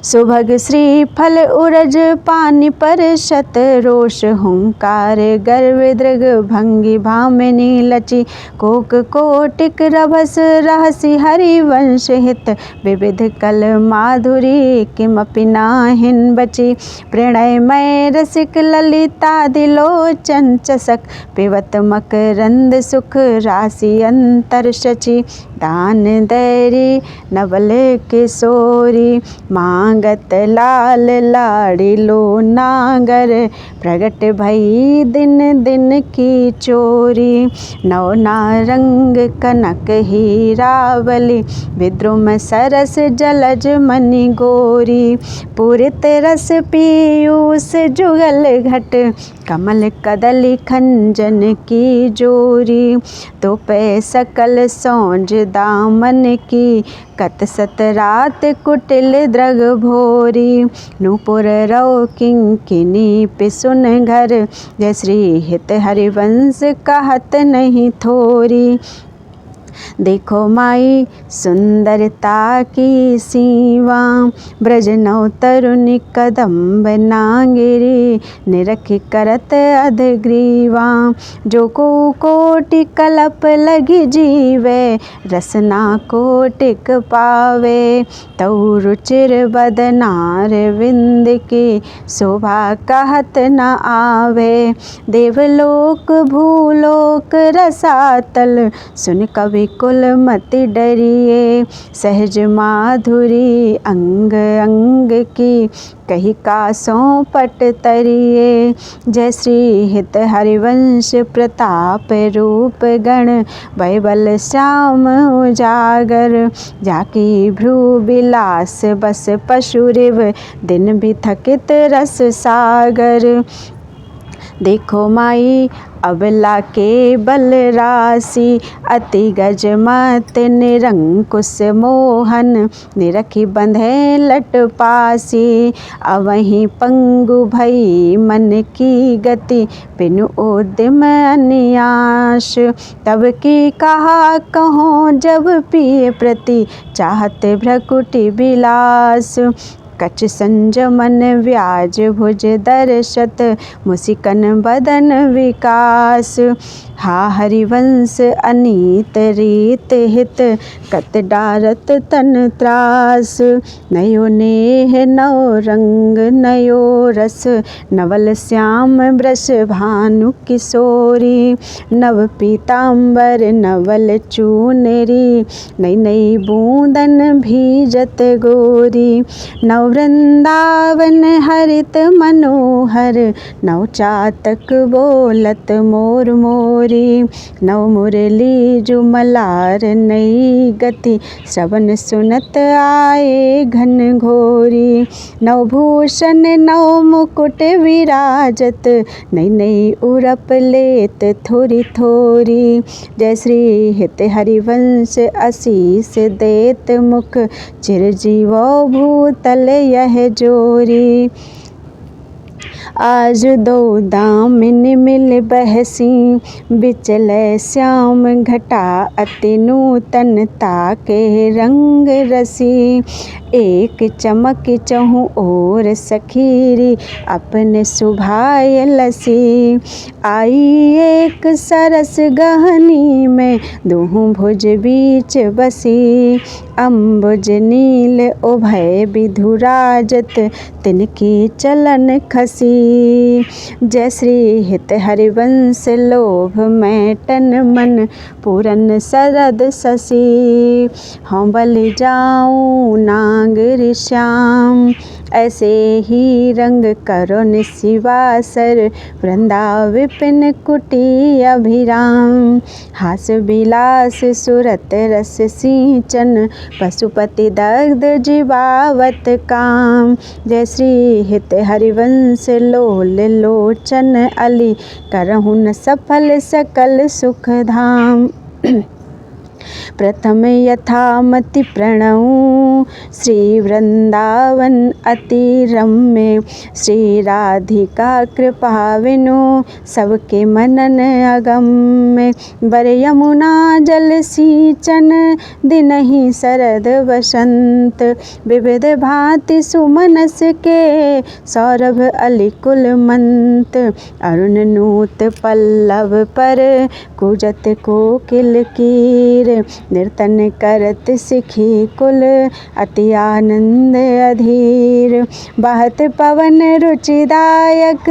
सुभग श्रीफल उरज पानि पर शत रोष, हुंकार गर्व दृग भंगी भामिनी लची। कोक कोटिक रभस रहसि हरिवंश हित, विविध कल माधुरी किमपि नाहिन बची। प्रणयमय रसिक ललितादिलोचन चषक, पिबत मकरंद सुख राशि अंतर शची। दान दैरी नवल किशोरी, मांगत लाल लाड़िलो नागर। प्रगट भई दिन दिन की चोरी, नौ नारंग कनक हीरावली। विद्रुम सरस जलज मणि गोरी, पूरित रस पीयूष जुगल घट। कमल कदली खंजन की जोरी, तो पे सकल सौंज दामन की। कत सत रात कुटिल द्रग भोरी, नूपुर रव किंकिनी पिसुन घर। जय श्री हित हरिवंश कहत नहीं थोरी। देखो माई सुंदरता की सीमा, ब्रज नौ तरुणी कदम्ब नागिरी। निरखि करत अधग्रीवा, जो को कोटि कलप लगी जीवे। रसना कोटिक पावे, तऊ रुचिर बदनार विंद की। शोभा कहत न आवे, देवलोक भूलोक रसातल। सुन कवि कुल मति डरिए, सहज माधुरी अंग अंग की। कही कासों पट तरिए, जय श्री हित हरिवंश प्रताप रूप गण। बैबल श्याम उजागर, जाकी भ्रू बिलास बस पशुरिव। दिन भी थकित रस सागर। देखो माई अबला के बल राशि, अति गज मत निरंकुश मोहन। निरखि बंधे लट पासी, अवहीं पंगु भई मन की गति। बिनु उद्यम अन्यास, तब की कहा कहो जब पिय प्रति। चाहत भ्रकुटि बिलास, कछ संजमन व्याज भुज दर्शत। मुसिकन बदन विकास, हा हरिवंश अनीत रीत हित। कत डारत तन त्रास, नयो नेह नौ रंग नयो रस। नवल श्याम ब्रश भानु किशोरी, नव पीताम्बर नवल चूनरी। नई नई बूंदन भीजत गोरी, नव वृंदावन हरित मनोहर। नव चातक बोलत मोर मोरी, नव मुरली जुमलार नई गति। श्रवण सुनत आए घन घोरी, नव भूषण नव मुकुट विराजत। नई नई उरप लेत थोरी थोरी, जय श्री हित हरिवंश आशीष देत मुख। चिरजीवो भूतल यह जोरी, आज दो दामिन मिल बहसी। बिचले श्याम घटा अति नूतनता के रंग रसी। एक चमक चहु ओर सखीरी, अपने सुभाय लसी। आई एक सरस गहनी में, दुहु भुज बीच बसी। अम्बुज नील उभय विधुराजत, तिनकी चलन खसी। जय श्री हित हरिवंश लोभ में तन मन। पूरन शरद शशि, हम बलि जाऊं नागर श्याम। ऐसे ही रंग करो निशिवासर, वृंदा विपिन कुटी अभिराम। हास विलास सुरत रस सिंचन, पशुपति दग्ध जीवावत काम। जय श्री हित हरिवंश लोल लोचन, अली करहु न सफल सकल सुख धाम। प्रथम यथामति प्रणऊ, श्री वृंदावन अति रम्य। श्री राधिका कृपा विनु, सबके मनन अगम्य। बर यमुना जल सिंचन, दिनहि शरद वसंत। विविध भांति सुमनस के, सौरभ अली कुलमंत। अरुण नूत पल्लव पर, कुजत कोकिल कीर। नर्तन करत सिखी कुल, अति आनंद अधीर। बहत पवन रुचिदायक,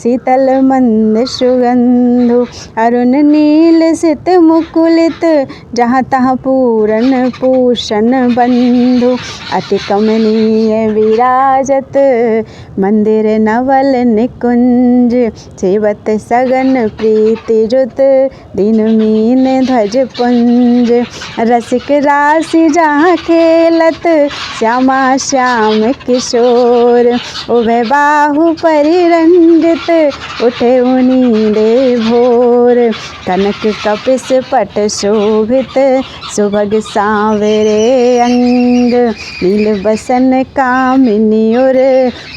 शीतल मंद सुगंधु। अरुण नील सित मुकुलित, जहाँ तहाँ पूरन पूषण बंधु। अति कमनीय विराजत, मंदिर नवल निकुंज। सेवत सगन प्रीति जुत, दीन मीन ध्वज पुंज। रसिक राशि जहाँ खेलत, श्यामा श्याम किशोर। उभय बाहु परिरंजित, उठे नींदे भोर। कनक कपिस पट शोभित, सुभग सांवरे अंग। नील बसन कामिनी उर,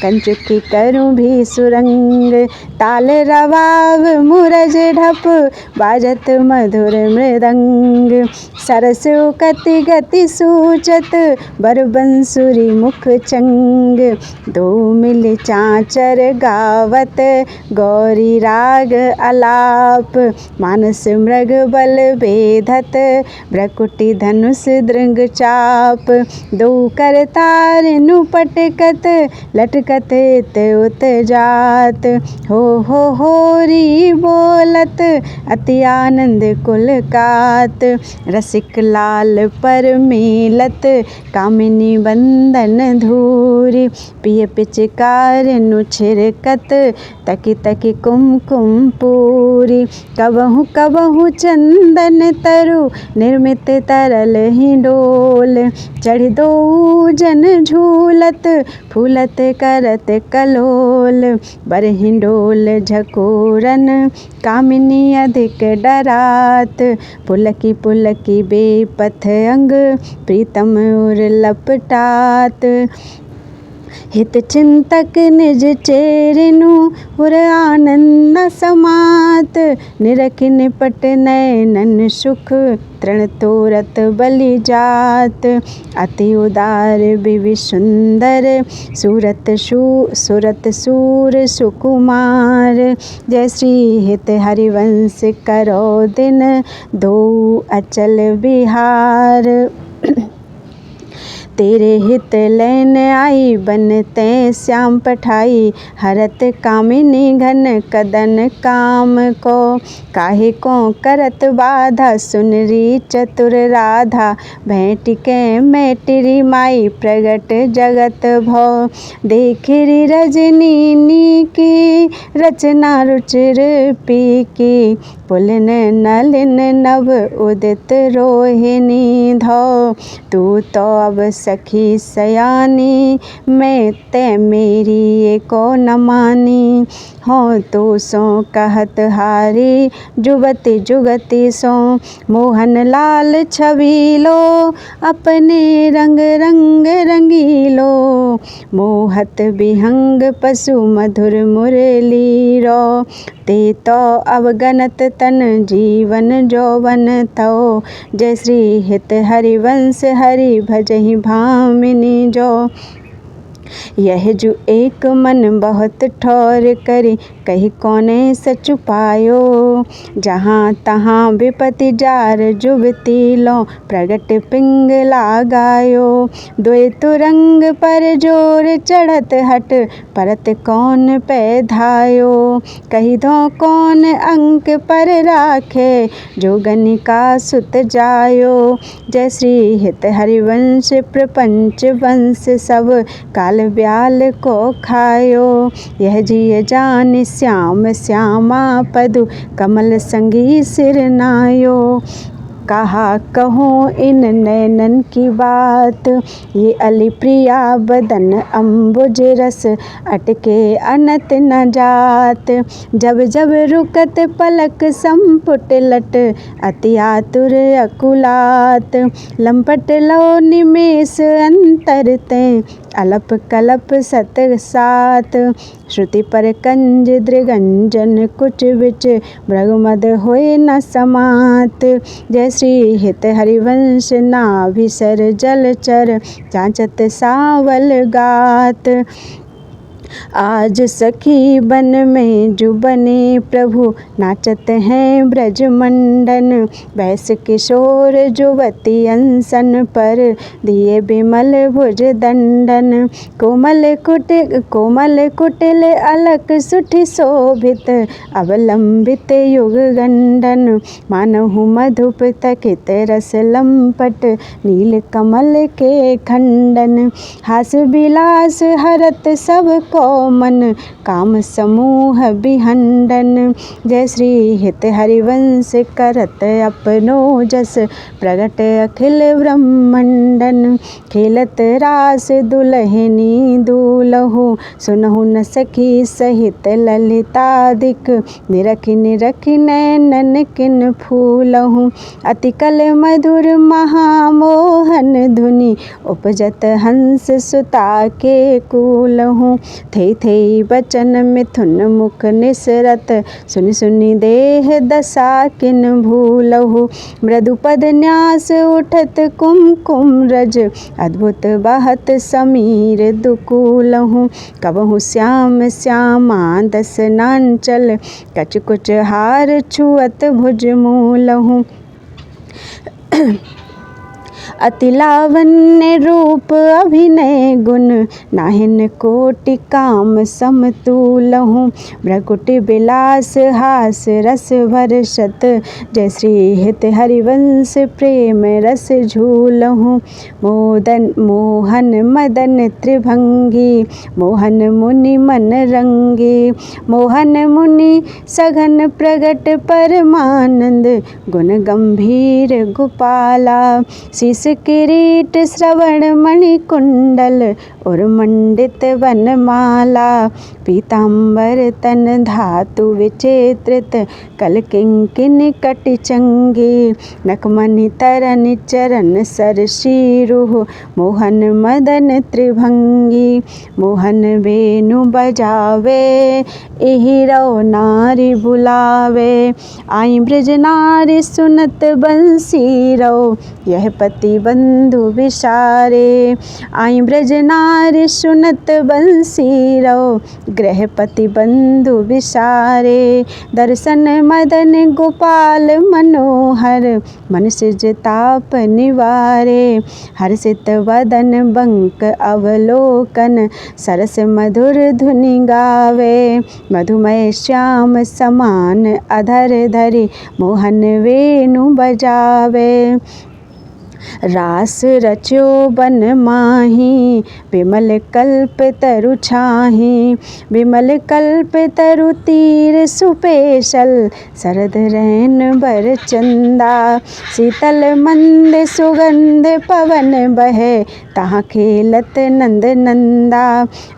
कंचुकी करूँ भी सुरंग। ताल रवाव मुरज ढप, बाजत मधुर मृदंग। सरस कति गति सूचत, बर बंसुरी मुख चंग। दो मिल चाँचर गावत, गौरी राग अलाप। मानस मृग बल बेधत, भ्रकुटी धनुष दृंग चाप। दो कर तार नु पटकत, लटकत इत उत जात। हो री बोलत, अति आनंद कुल कात। रसिक लाल पर मेलत, कामिनी बंदन धूरी। पिय पिचकार नु छिरकत, तकी तकी कुमकुम पूरी। कबहु कबहु चंदन तरु, निर्मित तरल ही डोल। चढ़ दो जन झूलत, फूलत करत कलोल। बर हिंडोल झकोरन, कामिनी अधिक डरात। पुलकी पुलकी बेपथ अंग, प्रीतम उर लपटात। हित चिंतक निज चेरिनु, उर आनंद समात। निरख निपट नयनन सुख, तृण तोरत बलि जात। अति उदार बिवि सुंदर, सूरत सूर सुकुमार। जय श्री हित हरिवंश करो दिन, दो अचल बिहार। तेरे हित लैन आई, बनते श्याम पठाई। हरत कामिनी घन कदन काम को। काहे को करत बाधा, सुनरी चतुर राधा। भेंट के मैटिरी माई, प्रगट जगत भव। देखिरी रजनी की, रचना रुचिर पी की। पुलिन नलिन नभ, उदित रोहिणी धौ। तू तो अब सखी सयानी, मैं ते मेरी एको न मानी। हो तो सो कहत हारी, जुगति जुगति सो। मोहन लाल छबीलो, अपने रंग रंग रंगीलो। मोहत विहंग पशु मधुर मुरली रो। ते तो अवगनत तन जीवन जौवन तो। जय श्री हित हरिवंश हरि भजहि भामिनी जो। यह जो एक मन बहुत ठौर करी, कही कोने सच पायो। जहाँ तहाँ विपति जार जुबती लो, प्रगट पिंग लगायो। द्वे तुरंग पर जोर चढ़त हट, परत कौन पैधायो। कही दो कौन अंक पर राखे, जो गनिका सुत जायो। जय श्री हित हरिवंश प्रपंच वंश सब, काल बल ब्याल को खायो। यह जिय जान श्याम श्यामा पदु कमल संगी सिर नायो। कहा कहूँ इन नैनन की बात, ये अली प्रिया बदन अम्बुज रस अटके अनत न जात। जब जब रुकत पलक संपुट लट, अति आतुर अकुलात। लंपट लो निमेष अंतर ते, अलप कलप सत सात। श्रुति पर कंज दृगंजन कुच बिच, भृगुमद होए न समात। जय श्री हित हरिवंश नाभिसर जलचर, चांचत सावल गात। आज सखी बन में जो बने प्रभु, नाचत हैं ब्रज मंडन। वैस किशोर जुवती अंसन पर, दिए बिमल भुज दंडन। कोमल कुटिल अलक सुठि शोभित, अवलंबित युग गंडन। मानहु मधुप तकित रस लंपट, नील कमल के खंडन। हास विलास हरत सब को मन, काम समूह बिहंडन। जय श्री हित हरिवंश करत अपनो जस, प्रगट अखिल ब्रह्मंडन। खेलत रास दुलहिनी दूलहु, सुनहु न सखी सहित ललितादिक। निरखि निरखि नैनन किन फूलहु, अति कल मधुर महामोहन धुनि। उपजत हंस सुता के कूलहु, थे बचन मिथुन मुख निसरत। सुनि सुनि देह दशा किन भूलहु, मृदु पद न्यास उठत कुमकुम रज। अद्भुत बहत समीर दुकूलहु, कबहु श्याम श्यामा दस नांचल। कच कुच हार छुअत भुज मूलहु, अति लावण्य रूप अभिनय गुण। नाहिन कोटि काम समतूलहु, भ्रकुटि विलास हास रस वर्षत। जय श्री हित हरिवंश प्रेम रस झूलहु। मोहन मदन त्रिभंगी, मोहन मुनि मन रंगी। मोहन मुनि सघन प्रगट परमानंद, गुण गंभीर गोपाला। शीस किरीट श्रवण मणि कुंडल, और मंडित वनमाला। पीतांबर तन धातु विचित्रित, कल किंकिनी कटि चंगी। नखमणि तरन चरण सर शीरुह, मोहन मदन त्रिभंगी। मोहन वेणु बजावे, इहिरौ नारी बुलावे। आई ब्रज नारी सुनत बंसीरौ, यह पति बंधु विसारे। आई ब्रज नारी सुनत बंसीरौ, गृहपति बंधु विसारे। दर्शन मदन गोपाल मनोहर, मन सिज ताप निवारे। हर्षित वदन बंक अवलोकन, सरस मधुर धुनि गावे। मधुमय श्याम समान अधर धरि, मोहन वेणु बजावे। रास रच्यो बन माही, विमल कल्प तरु छाही। विमल कल्प तरु तीर सुपेशल, शरद रैन बर चंदा। शीतल मंद सुगंध पवन बहे, तहाँ खेलत नंद नंदा।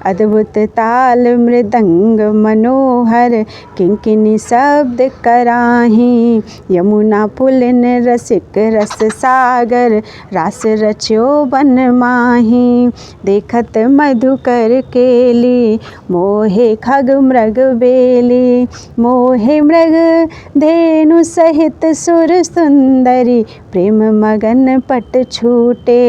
अद्भुत ताल मृदंग मनोहर, किंकिनी शब्द कराही। यमुना पुलिन रसिक रस सागर, रास रच्यो बन माही। देखत मधुकर केली, मोहे खग मृग बेली। मोहे मृग धेनु सहित सुर सुंदरी, प्रेम मगन पट छूटे।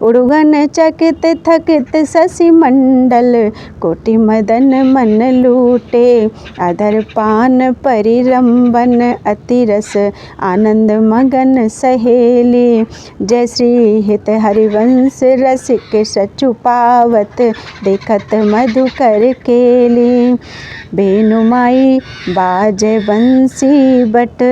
उड़गन चकित थकित शशि मंडल, कोटि मदन मन लूटे। अधर पान परिरंबन, अति रस आनंद मगन सहेली। जय श्री हित हरिवंश रसिक सचु पावत, देखत मधुकर केली। बेनुमाई बाजे बंसी बट,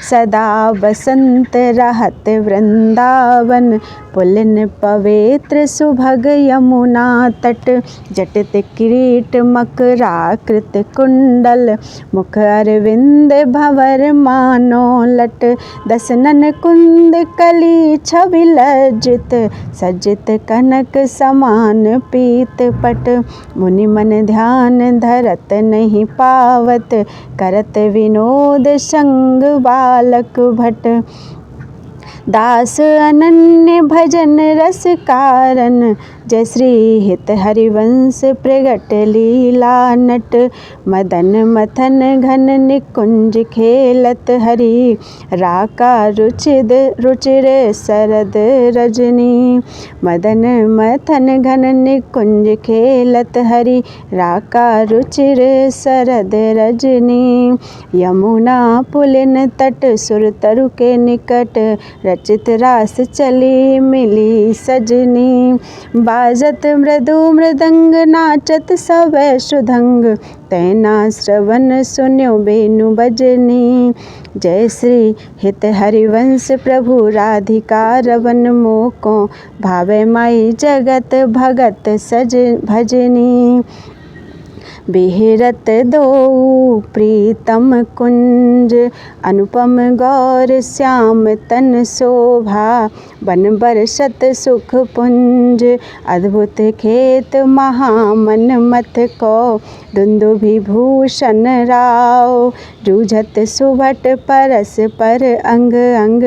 सदा बसंत रहत वृंदावन। पुलिन पवित्र सुभग यमुना तट, जटित किरीट मकराकृत कुंडल, मुख अरविंद भंवर मानो लट, दसनन कुंद कली छवि लज्जित, सज्जित कनक समान पीत पट, मुनि मन ध्यान धरत नहीं पावत, करत विनोद संग बालक भट, दास अनन्य भजन रस कारण, जय श्री हित हरिवंश प्रगट लीला नट, मदन मथन घन निकुंज खेलत हरि, राका रुचिर शरद रजनी, मदन मथन घन निकुंज खेलत हरि, राका रुचिर शरद रजनी, यमुना पुलिन तट सुर तरु के निकट, रचित रास चली मिली सजनी, बाजत मृदु मृदंग नाचत सवै सुधंग, तैना श्रवण सुन्यो बेनु बजनी, जय श्री हित हरिवंश प्रभु राधिका रवन मोको, भावे माई जगत भगत सज भजनी, बिहरत दो प्रीतम कुंज, अनुपम गौर श्याम तन शोभा, बन बरसत सुख पुंज, अद्भुत खेत महामन मत को, दुंदुभि भूषण राव, जूझत सुभट परस पर अंग अंग,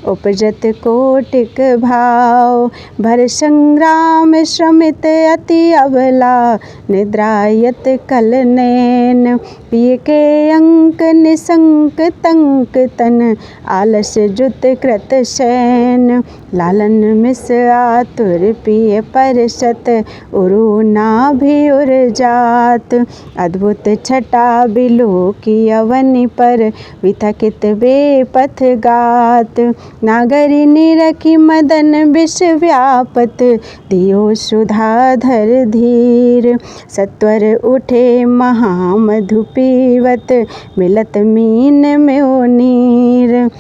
उपजत कोटिक भाव, भर संग्राम श्रमित अति अबला, निद्रायत कल नैन, पिय के अंक निसंक तंक तन, आलस जुत कृत शैन, लालन मिस आतुर पिय परसत, उरु नाभि उर जात, अद्भुत छटा बिलो की अवनि पर, विथकित बेपथ गात, नागरी निरखी मदन विष व्यापत, दियो सुधाधर धीर, सत्वर उठे महामधु पीवत, मिलत मीन में नीर,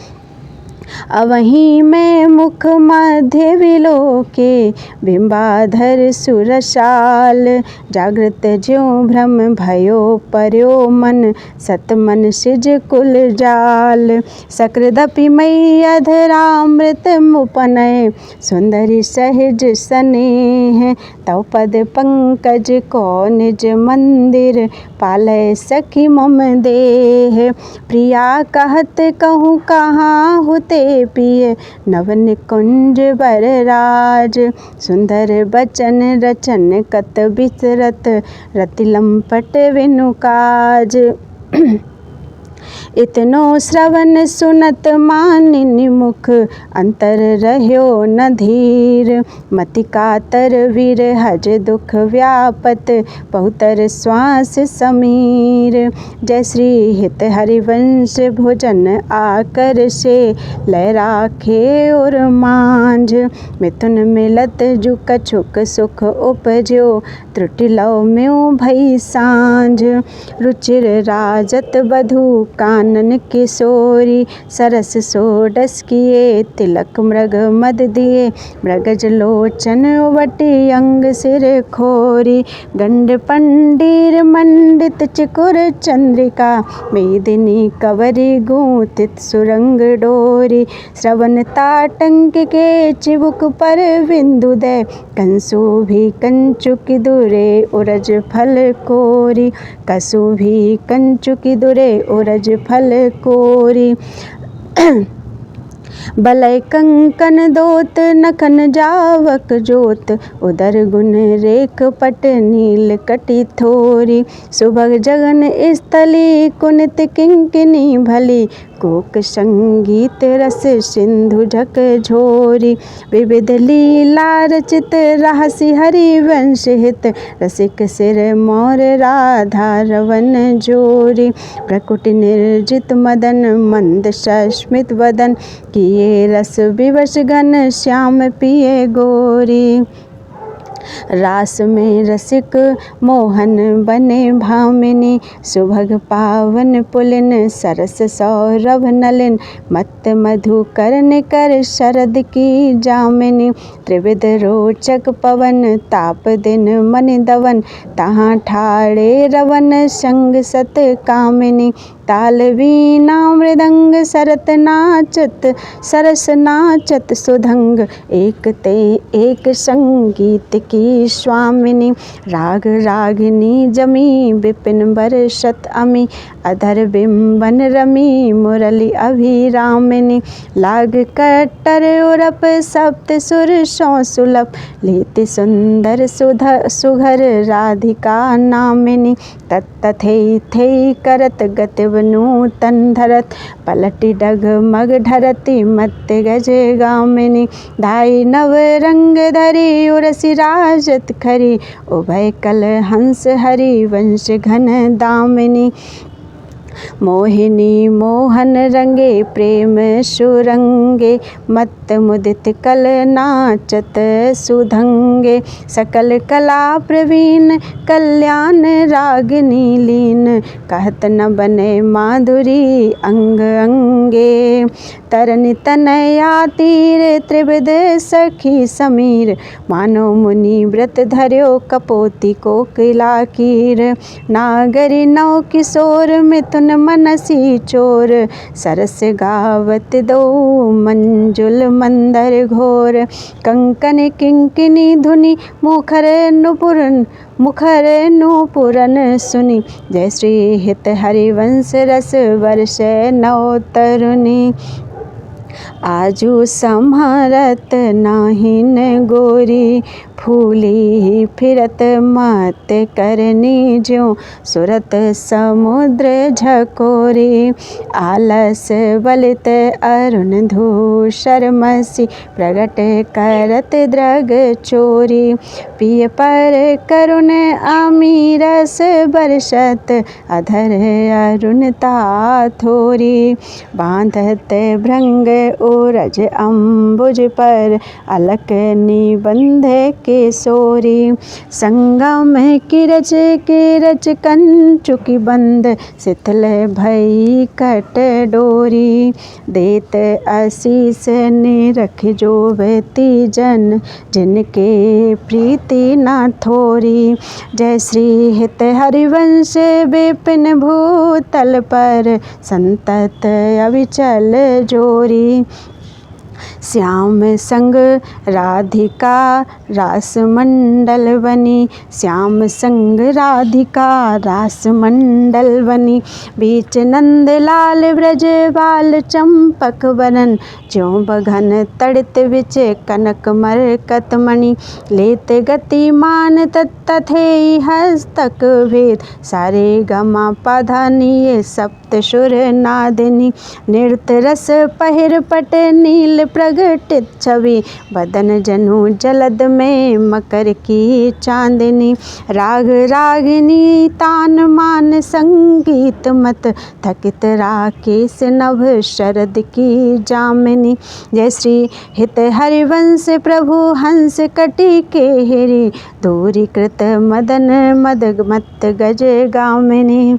अवहीं में मुख मध्य विलोके, बिंबाधर सुरसाल, जागृत ज्यों भ्रम भयो पर्यो मन, सतमन सिज कुल जाल, सकृदपि मयि अधरामृत मुपनय, सुंदरी सहज स्नेह, तव पद पंकज को निज मंदिर, पालय सखी मम देह, प्रिया कहत कहूँ कहाँ होते पिय, नव निकुंज बरराज, सुंदर बचन रचन कत बिसरत, रति लंपट विनु काज, इतनो श्रवण सुनत मानिनी मुख, अंतर रह्यो न धीर, मति कातर वीर हज दुख व्यापत, बहुतर श्वास समीर, जय श्री हित हरिवंश भोजन आकर से, लय राखे और मांझ, मिथुन मिलत जु कछुक सुख उपजो, त्रुटि लव म्यों भई सांझ, रुचिर राजत बधू कानन किशोरी, सरस सोडस किए तिलक मृग मद दिए, मृगज लोचन वटी अंग सिर खोरी, गंड पंडीर मंडित चिकुर चंद्रिका, मेदिनी कवरी गूंथित सुरंग डोरी, श्रवण ताटंक के चिबुक पर बिंदु दय, कंसु भी कंचुक दुरे उरज फल कोरी, कसु भी कंचुक दुरे उरज फल कोरी, बलय कंकन दोत नखन जावक जोत, उदर गुण रेख पट नील कटि थोरी, सुभग जगन स्थली कुनित किंकिनी भली, कोक संगीत रस सिंधु झक झोरी, विविध लीला रचित रहसि हरिवंश हित, रसिक सिर मोर राधा रवन जोरी, प्रकुटि निर्जित मदन मंद सस्मित वदन, किए रस विवश घन श्याम पिए गोरी, रास में रसिक मोहन बने भामिनी, सुभग पावन पुलिन सरस सौरभ नलिन, मत्त मधु कर्ण कर शरद की जामिनी, त्रिविध रोचक पवन ताप दिन मन दवन, तहाँ ठाड़े रवन संग सत कामिनी, ताल वीणा मृदंग सरत नाचत सरस नाचत सुधंग, एक ते एक संगीत की स्वामिनी, राग रागिनी जमी विपिन बरसत अमी, अधर बिंबन रमी मुरली अभिरामिनी, लाग कट्टर उरप सप्त सुर सौ सुलभ, लेति सुंदर सुघर राधिका नामिनी, तत्तथै थे करत गति नूतन धरत, पलटी डगमग ढरती मत गज गामिनी, धाई नव रंग धरी उरसी राजत खरी, उभय कल हंस हरि वंश घन दामिनी, मोहिनी मोहन रंगे प्रेम सुरंगे, मत्त मुदित कल नाचत सुधंगे, सकल कला प्रवीण कल्याण रागिनी लीन, कहत न बने माधुरी अंग अंगे, तरन तनया तीर त्रिविध सखी समीर, मानो मुनि व्रत धर्यो कपोती कोकिला कीर, नागरी नौ किशोर मिथुन मनसी चोर, सरस गावत दो मंजुल मंदर घोर, कंकन किंकिनी धुनि मुखर नूपुरन सुनि, जय श्री हित हरिवंश रस वर्ष नौ तरुणी, आजू सम्हारत नाहिन गोरी, फूली फिरत मत करनी ज्यों सुरत समुद्र झकोरी, आलस बलित अरुण धूसर मसी, प्रगट करत द्रग चोरी, पिय पर करुण अमीरस बरसत, अधर अरुणता थोरी, बांधत भृंग ओरज अम्बुज पर, अलक निबंध केसोरी, संगम किरच कंचुकी बंद, शिथिल भई कट डोरी, देत आशीष निरख जोवती जन, जिनके प्रीति न थोरी, जय श्री हित हरिवंश विपिन भूतल पर, संतत अविचल जोरी, श्याम संग राधिका रास मंडल बनी, श्याम संग राधिका रास मंडल बनी, बीच नंद लाल ब्रज बाल चंपक बरन, ज्यों बघन तड़ित बिच कनक मरकत मणि, लेत गति मान तत्तथे हस्तक भेद, सारे गमा पाधानी सप्त सुर नादिनी, नृत्य रस पहिर पट नील प्रगटित छवि, बदन जनु जलद में मकर की चांदनी, राग रागिनी तान मान संगीत मत, थकित राकेश नभ शरद की जामिनी, जय श्री हित हरिवंश प्रभु हंस कटि के हेरी, दूरीकृत मदन मद मत गज गामिनी,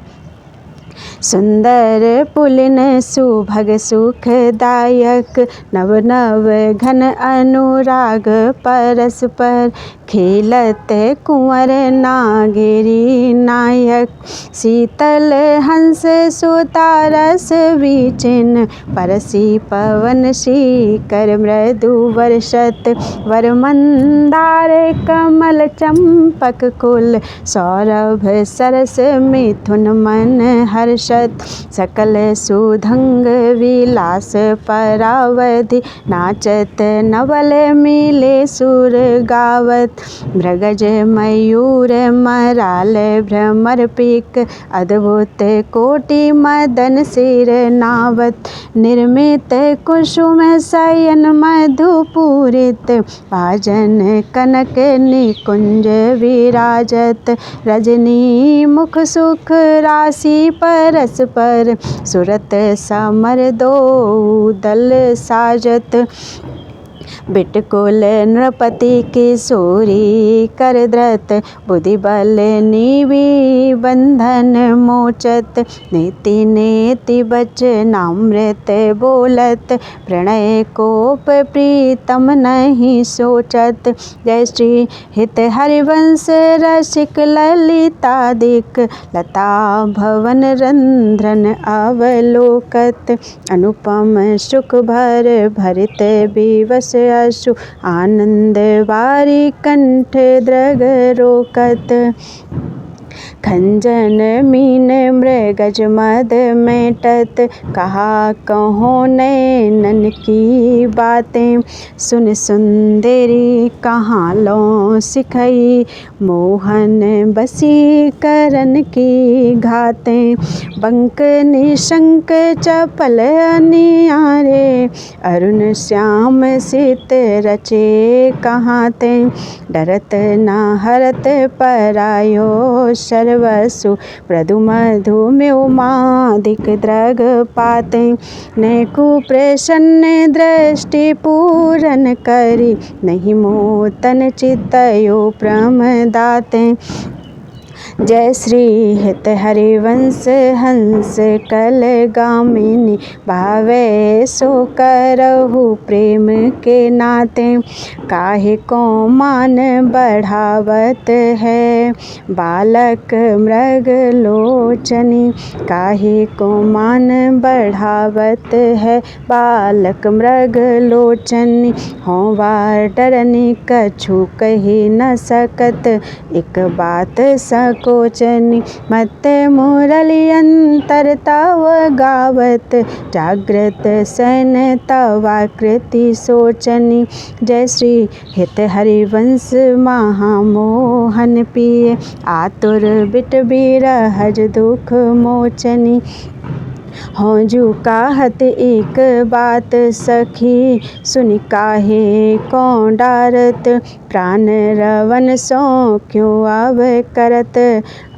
सुंदर पुलिन सुभग सुखदायक, नव नव घन अनुराग परस्पर, खेलत कुंवर नागेरी नायक, शीतल हंस सुतारस बीचिन, परसी पवन शीकर मृदु वर्षत, वर मंदार कमल चंपक कुल, सौरभ सरस मिथुन मन हर्षत, सकल सुधंग विलास परावधि, नाचत नवल मिले सुर गावत, मृगज मयूर मराल भ्रमर पीक, अद्भुत कोटि मदन सिर नावत, निर्मित कुसुम शयन मधुपूरित, भाजन कनक निकुंज विराजत, रजनी मुख सुख राशि परस पर, सुरत समर दो दल साजत, बिटकुल नृपति किशोरी कर द्रत बुद्धि बल नीवी बंधन मोचत नीति नेति बचनामृत बोलत प्रणय कोप प्रीतम नहीं सोचत। जय श्री हित हरिवंश रसिक ललितादिक लता भवन रंध्रन अवलोकत अनुपम सुख भर भरित विवश अश्रु आनंद वारी कंठ द्रग रोकत खंजन मीन मृगज मद मेटत कहा कहो नैनन की बातें सुन सुंदरी कहाँ लो सिखई मोहन बसीकरण की घातें बंक निशंक चपल अनियारे अरुण श्याम सित रचे कहाँ ते डरत न हरत परायो सर्वसु प्रदु मधु म्योमादिक द्रग पाते न कुप्रसन्न दृष्टि पूरन करी नहीं मोतन चितयो प्रमदाते। जय श्री हित हरिवंश हंस कल गामिनी भावे सो करहु प्रेम के नाते काहे को मान बढ़ावत है बालक मृग लोचनी काहे को मान बढ़ावत है बालक मृग लोचनी हों वार डरनी कछु कही न सकत एक बात सकोचनी मत मुरली अंतर तव गावत जागृत सन तवाकृति सोचनी। जय श्री हित हरिवंश महामोहन पिय आतुर बिट बिरहज दुख मोचनी हों जू कहत एक बात सखी सुनि काहे कौन डारत प्राण रवन सो क्यों आव करत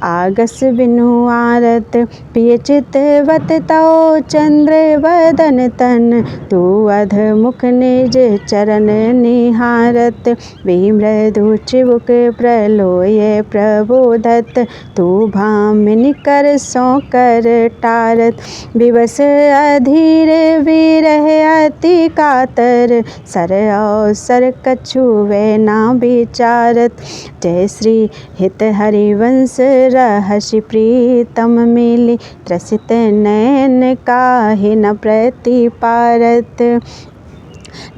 आगस बिनु आरत पिय चितवत तौ चंद्र वदन तन तू अध मुख निज चरण निहारत विमृदु चिबुक प्रलोय प्रबोधत तू भामिनी कर सो कर टारत विवश अधीर विरह अति कातर सर अवसर कछु वे ना विचारत। जय श्री हित हरिवंश रहसि प्रीतम मिली त्रसित नैन काहे न प्रतिपारत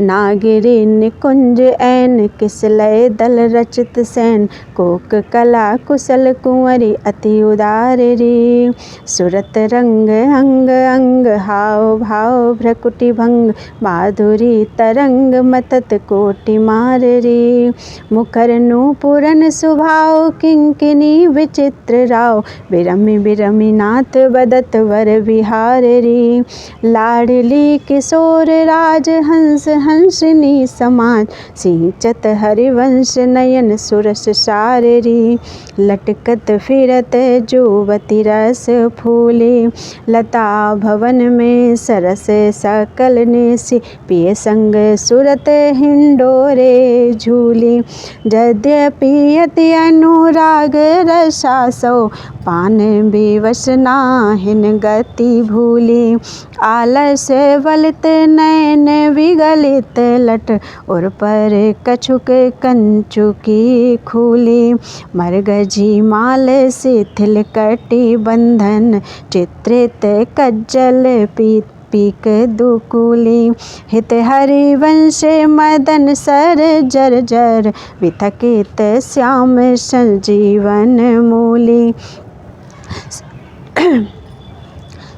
नागिरी निकुंज ऐन किसलय दल रचित सैन कोक कला कुशल कुंवरी अति उदारी सुरत रंग अंग अंग हाव भाव भ्रकुटी भंग माधुरी तरंग मतत कोटि माररी मुखर नूपुरन सुभाव किंकिनी विचित्र राव बिरमी बिरमी नाथ बदत वर विहाररी लाडली किशोर राज हंस हंसनी समाज सिंचत हरिवंश नयन सुरस साररी लटकत फिरत जुवती रस फूली लता भवन में सरस सकल निसी पिय संग सुरत हिंडोरे झूली यद्यपि अति अनुराग रसासो पान विवश नाहिन गति भूली आलस वलित नैन विगलित लट और पर कछुक कंचुकी खूली मरगजी माल शिथिल कटी बंधन चित्रित कज्जल पीक दुकूली हित हरिवंश मदन सर जर जर विथकित श्याम संजीवन मूली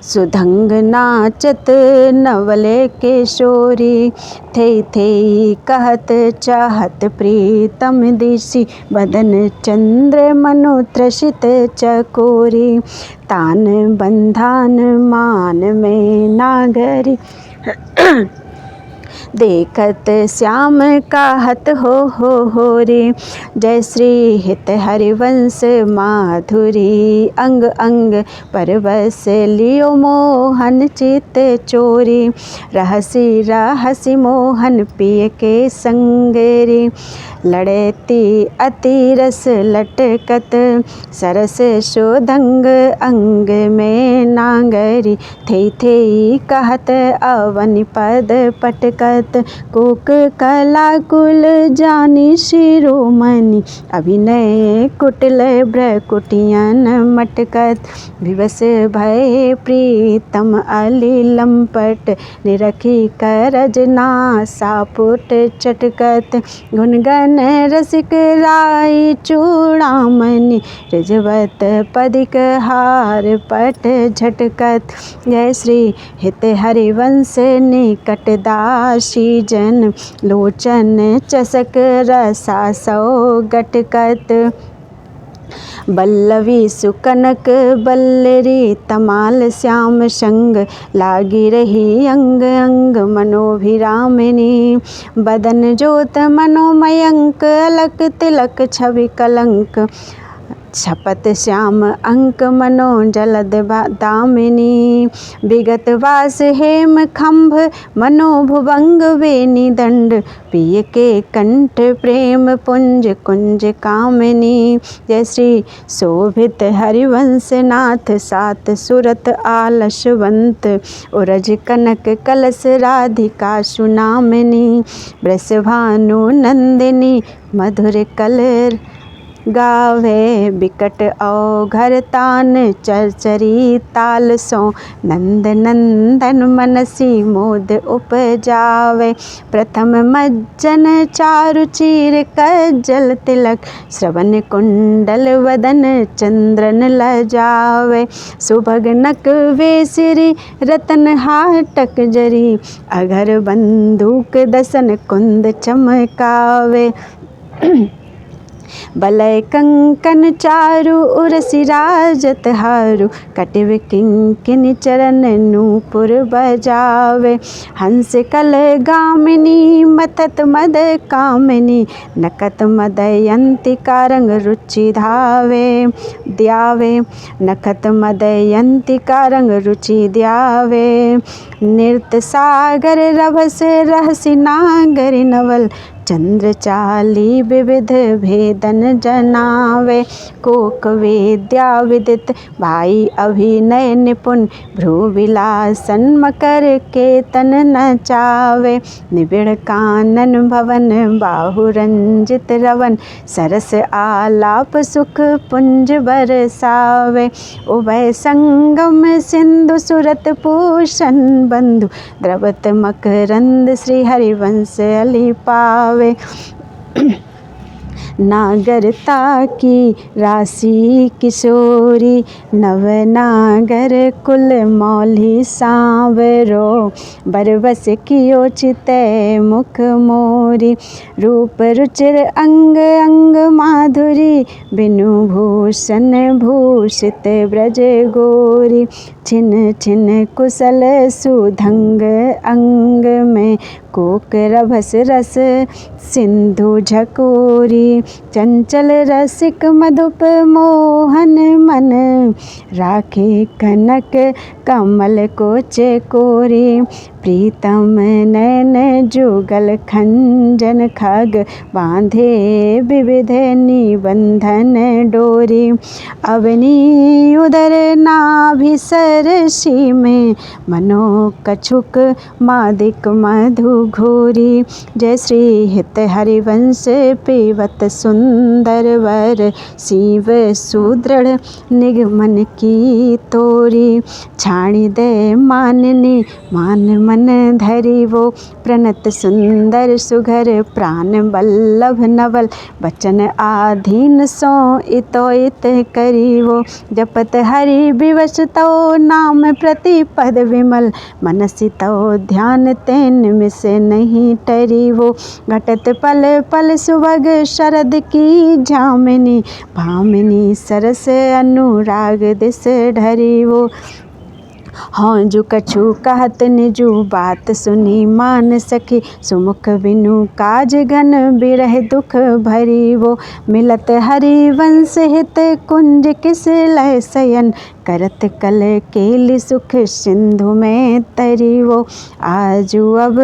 सुधंग नाचत नवले किशोरी थे कहत चाहत प्रीतम दिशी बदन चंद्र मनु त्रसित चकोरी तान बंधान मान में नागरी देखत श्याम कहत हो रे। जय श्री हित हरिवंश माधुरी, अंग अंग परवश लियो मोहन चित चोरी। रहसी रहसी मोहन पिय के संग रे, लड़ती अति रस लटकत सरस शोधंग अंग में नांगरी। थे कहत अवनि पद पटकत, कोक कला कुल जानी शिरोमणि। अभिनय कुटिल भ्रकुटियन मटकत, विवश भय प्रीतम अली लंपट। निरखी करज नासापुट चटकत, गुणगन रसिक राय चूड़ामणि। रिझवत पदिक हार पट झटकत, जय श्री हित हरिवंश निकट दासी जन। लोचन चसक रसा सौ गटकत, बल्लवी सुकनक बल्लरी तमाल श्याम संग। लागी रही अंग अंग मनोभिरामिनी, बदन जोत मनोमयंक। अलक तिलक छवि कलंक, छपत श्याम अंक मनो जलद दामिनी। विगत वास हेम खंभ मनोभुभंग वेणी दंड। पिय के कंठ प्रेम पुंज कुंज कामिनी। जय श्री शोभित हरिवंश नाथ सात सुरत आलसवंत। उरज कनक कलश राधिका सुनामिनी। वृषभानु नंदिनी मधुर कलर गावे। बिकट औघर तान चरचरी ताल सो, नंद नंदन मनसी मोद उपजावे। प्रथम मज्जन चारु चीर कज्जल तिलक, श्रवण कुंडल वदन चंद्रन लजावे। सुभग नक वेसिरी रतन हाटक जरी, अगर बंदूक दसन कुंद चमकावे। बलय कंकन चारु उरसी राजत हारु, कटिव किंकिनी चरण नूपुर बजावे। हंस कल गामिनी मथत मद कामिनी, नकत मदयंती कारंग रुचि द्यावे। नखत मदयंती कारंग रुचि द्यावे। नृत्य सागर रभस रहसि नागरि नवल, चंद्र चाली विविध भेदन जनावे। कोक विद्या विदित भाई अभिनय निपुण, भ्रू विलासन मकर केतन नचावे। निबिड़ कानन भवन बाहु रंजित रवन, सरस आलाप सुख पुंज बरसावे। उभय संगम सिंधु सुरत पूषण बंधु, द्रवत मकरंद श्री हरिवंश अली पावे। नागरता की राशि किशोरी, नवनागर कुल मौली सांवरो। बरबस कियो चितै मुख मोरी, रूप रुचिर अंग अंग माधुरी। बिनु भूषण भूषित ब्रज गोरी, छिन छिन कुशल सुधंग अंग में। कोक रभस रस सिंधु झकोरी, चंचल रसिक मधुप मोहन मन। राखे कनक कमल को चकोरी, प्रीतम नैन जुगल खंजन खग। बांधे विविध निबंधन डोरी, अवनी उदर नाभि सरसी में। मनो कछुक मादिक मधु घोरी। जय श्री हित हरिवंश पीवत सुंदर वर, शिव सुदृढ़ निगमन की तोरी। छाणी दे माननी मान मन धरी वो, प्रणत सुंदर सुघर प्राण बल्लभ नवल। बचन आधीन सो इतोइत करी वो, जपत हरि विवश तो नाम प्रतिपद विमल। मनसि तो ध्यान तेन मिस नहीं टरी वो, घटत पल पल सुभग शरद की झामिनी। भामिनी सरस अनुराग दिस ढरी वो, हाँ जो कछु कहत निजु बात सुनी मान सखी। सुमुख बिनु काज घन बिरह दुख भरी वो। मिलत हरिवंश हित कुंज किस लय शयन। करत कल केलि सुख सिंधु में तरी वो। आजू अब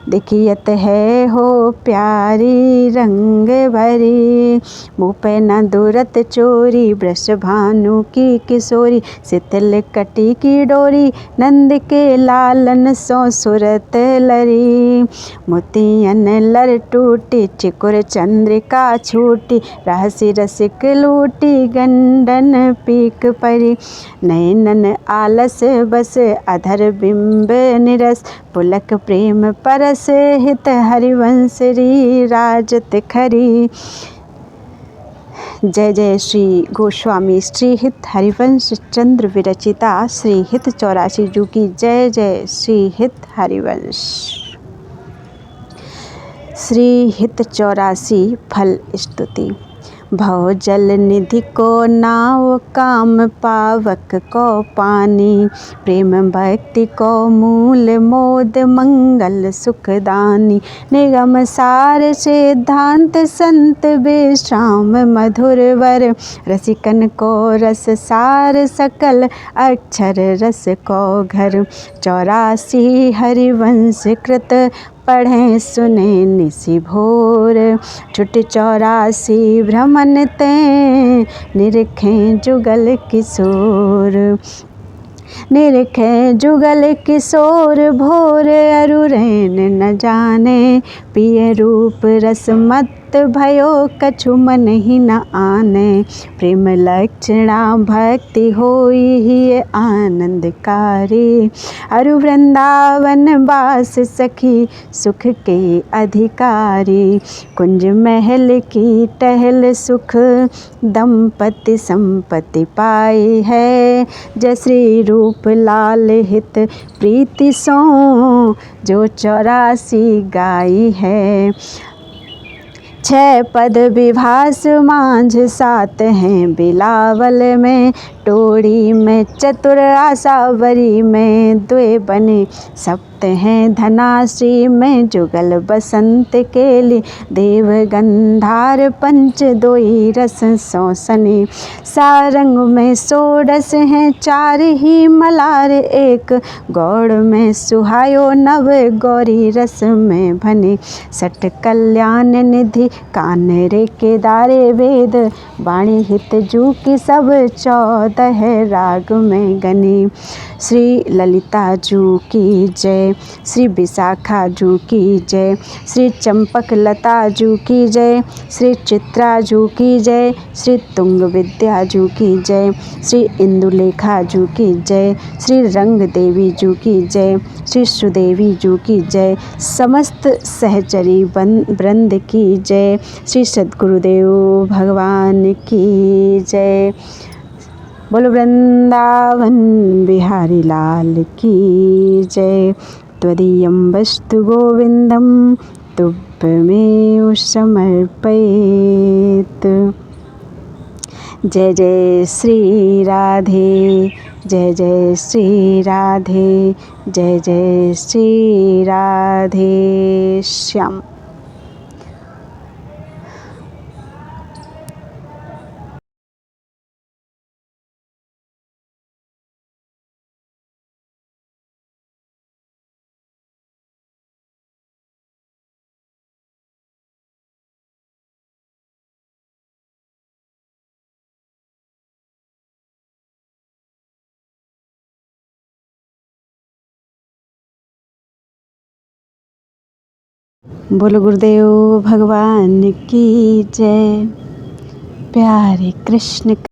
दिखियत है हो प्यारी रंग भरी। मुँह पे न दूरत चोरी वृष भानु की किशोरी। शीतल कटी की डोरी नंद के लालन सो सुरत लरी। मोतियन लर टूटी चिकुर चंद्रिका छूटी। रहसी रसिक लूटी गंडन पीक परी। नयनन आलस बस अधर बिंब निरस। पुलक प्रेम परस हित हरिवंश री राजत खरी। जय जय श्री गोस्वामी श्री हित हरिवंश चंद्र विरचिता श्री हित 84 जू की जय। जय श्री हित हरिवंश। श्री हित 84 फल स्तुति। भव जल निधि को नाव काम पावक को पानी। प्रेम भक्ति को मूल मोद मंगल सुखदानी। निगम सार सिद्धांत संत विश्राम मधुर वर। रसिकन को रस सार सकल अक्षर रस को घर। 84 हरिवंश कृत पढ़ें सुने निशि भोर। छुट 84 भ्रमण ते निरखें जुगल किशोर। निरखें जुगल किशोर भोर। अरु रैन न जाने पिय रूप रस मत भयो कछु मन ही न आने। प्रेम लक्षणा भक्ति होई ही आनंदकारी। अरु वृंदावन वास सखी सुख के अधिकारी। कुंज महल की टहल सुख दंपति संपत्ति पाई है। जय श्री रूप लाल हित प्रीति सो जो 84 गाई है। 6 पद विभास मांझ 7 हैं बिलावल में। टोड़ी में चतुर आसावरी में 2 बने। सप्त हैं धनाश्री में जुगल बसंत केली। देव गंधार पंच 2 रस सौसने। सारंग में 16 हैं 4 ही मलार एक। गौड़ में सुहायो नव गौरी रस में भने। 6 कल्याण निधि कानरे केदारे वेद। वाणी हित जू की सब 14 राग में गनी। श्री ललिता जू की जय। श्री विशाखा जू की जय। श्री चंपक लता जू की जय। श्री चित्रा जू की जय। श्री तुंग विद्या जू की जय। श्री इंदुलेखा जू की जय। श्री रंग देवी जू की जय। श्री सुदेवी जू की जय। समस्त सहचरी वृंद की जय। श्री सद्गुरुदेव भगवान की जय। बोलो वृंदावन बिहारी लाल की जय। त्वदीयं वस्तु गोविंदम तुभ्यमेव समर्पयेत्। जय जय श्री राधे। जय जय श्री राधे। जय जय श्री राधे श्याम। बोलो गुरुदेव भगवान की जय। प्यारे कृष्ण।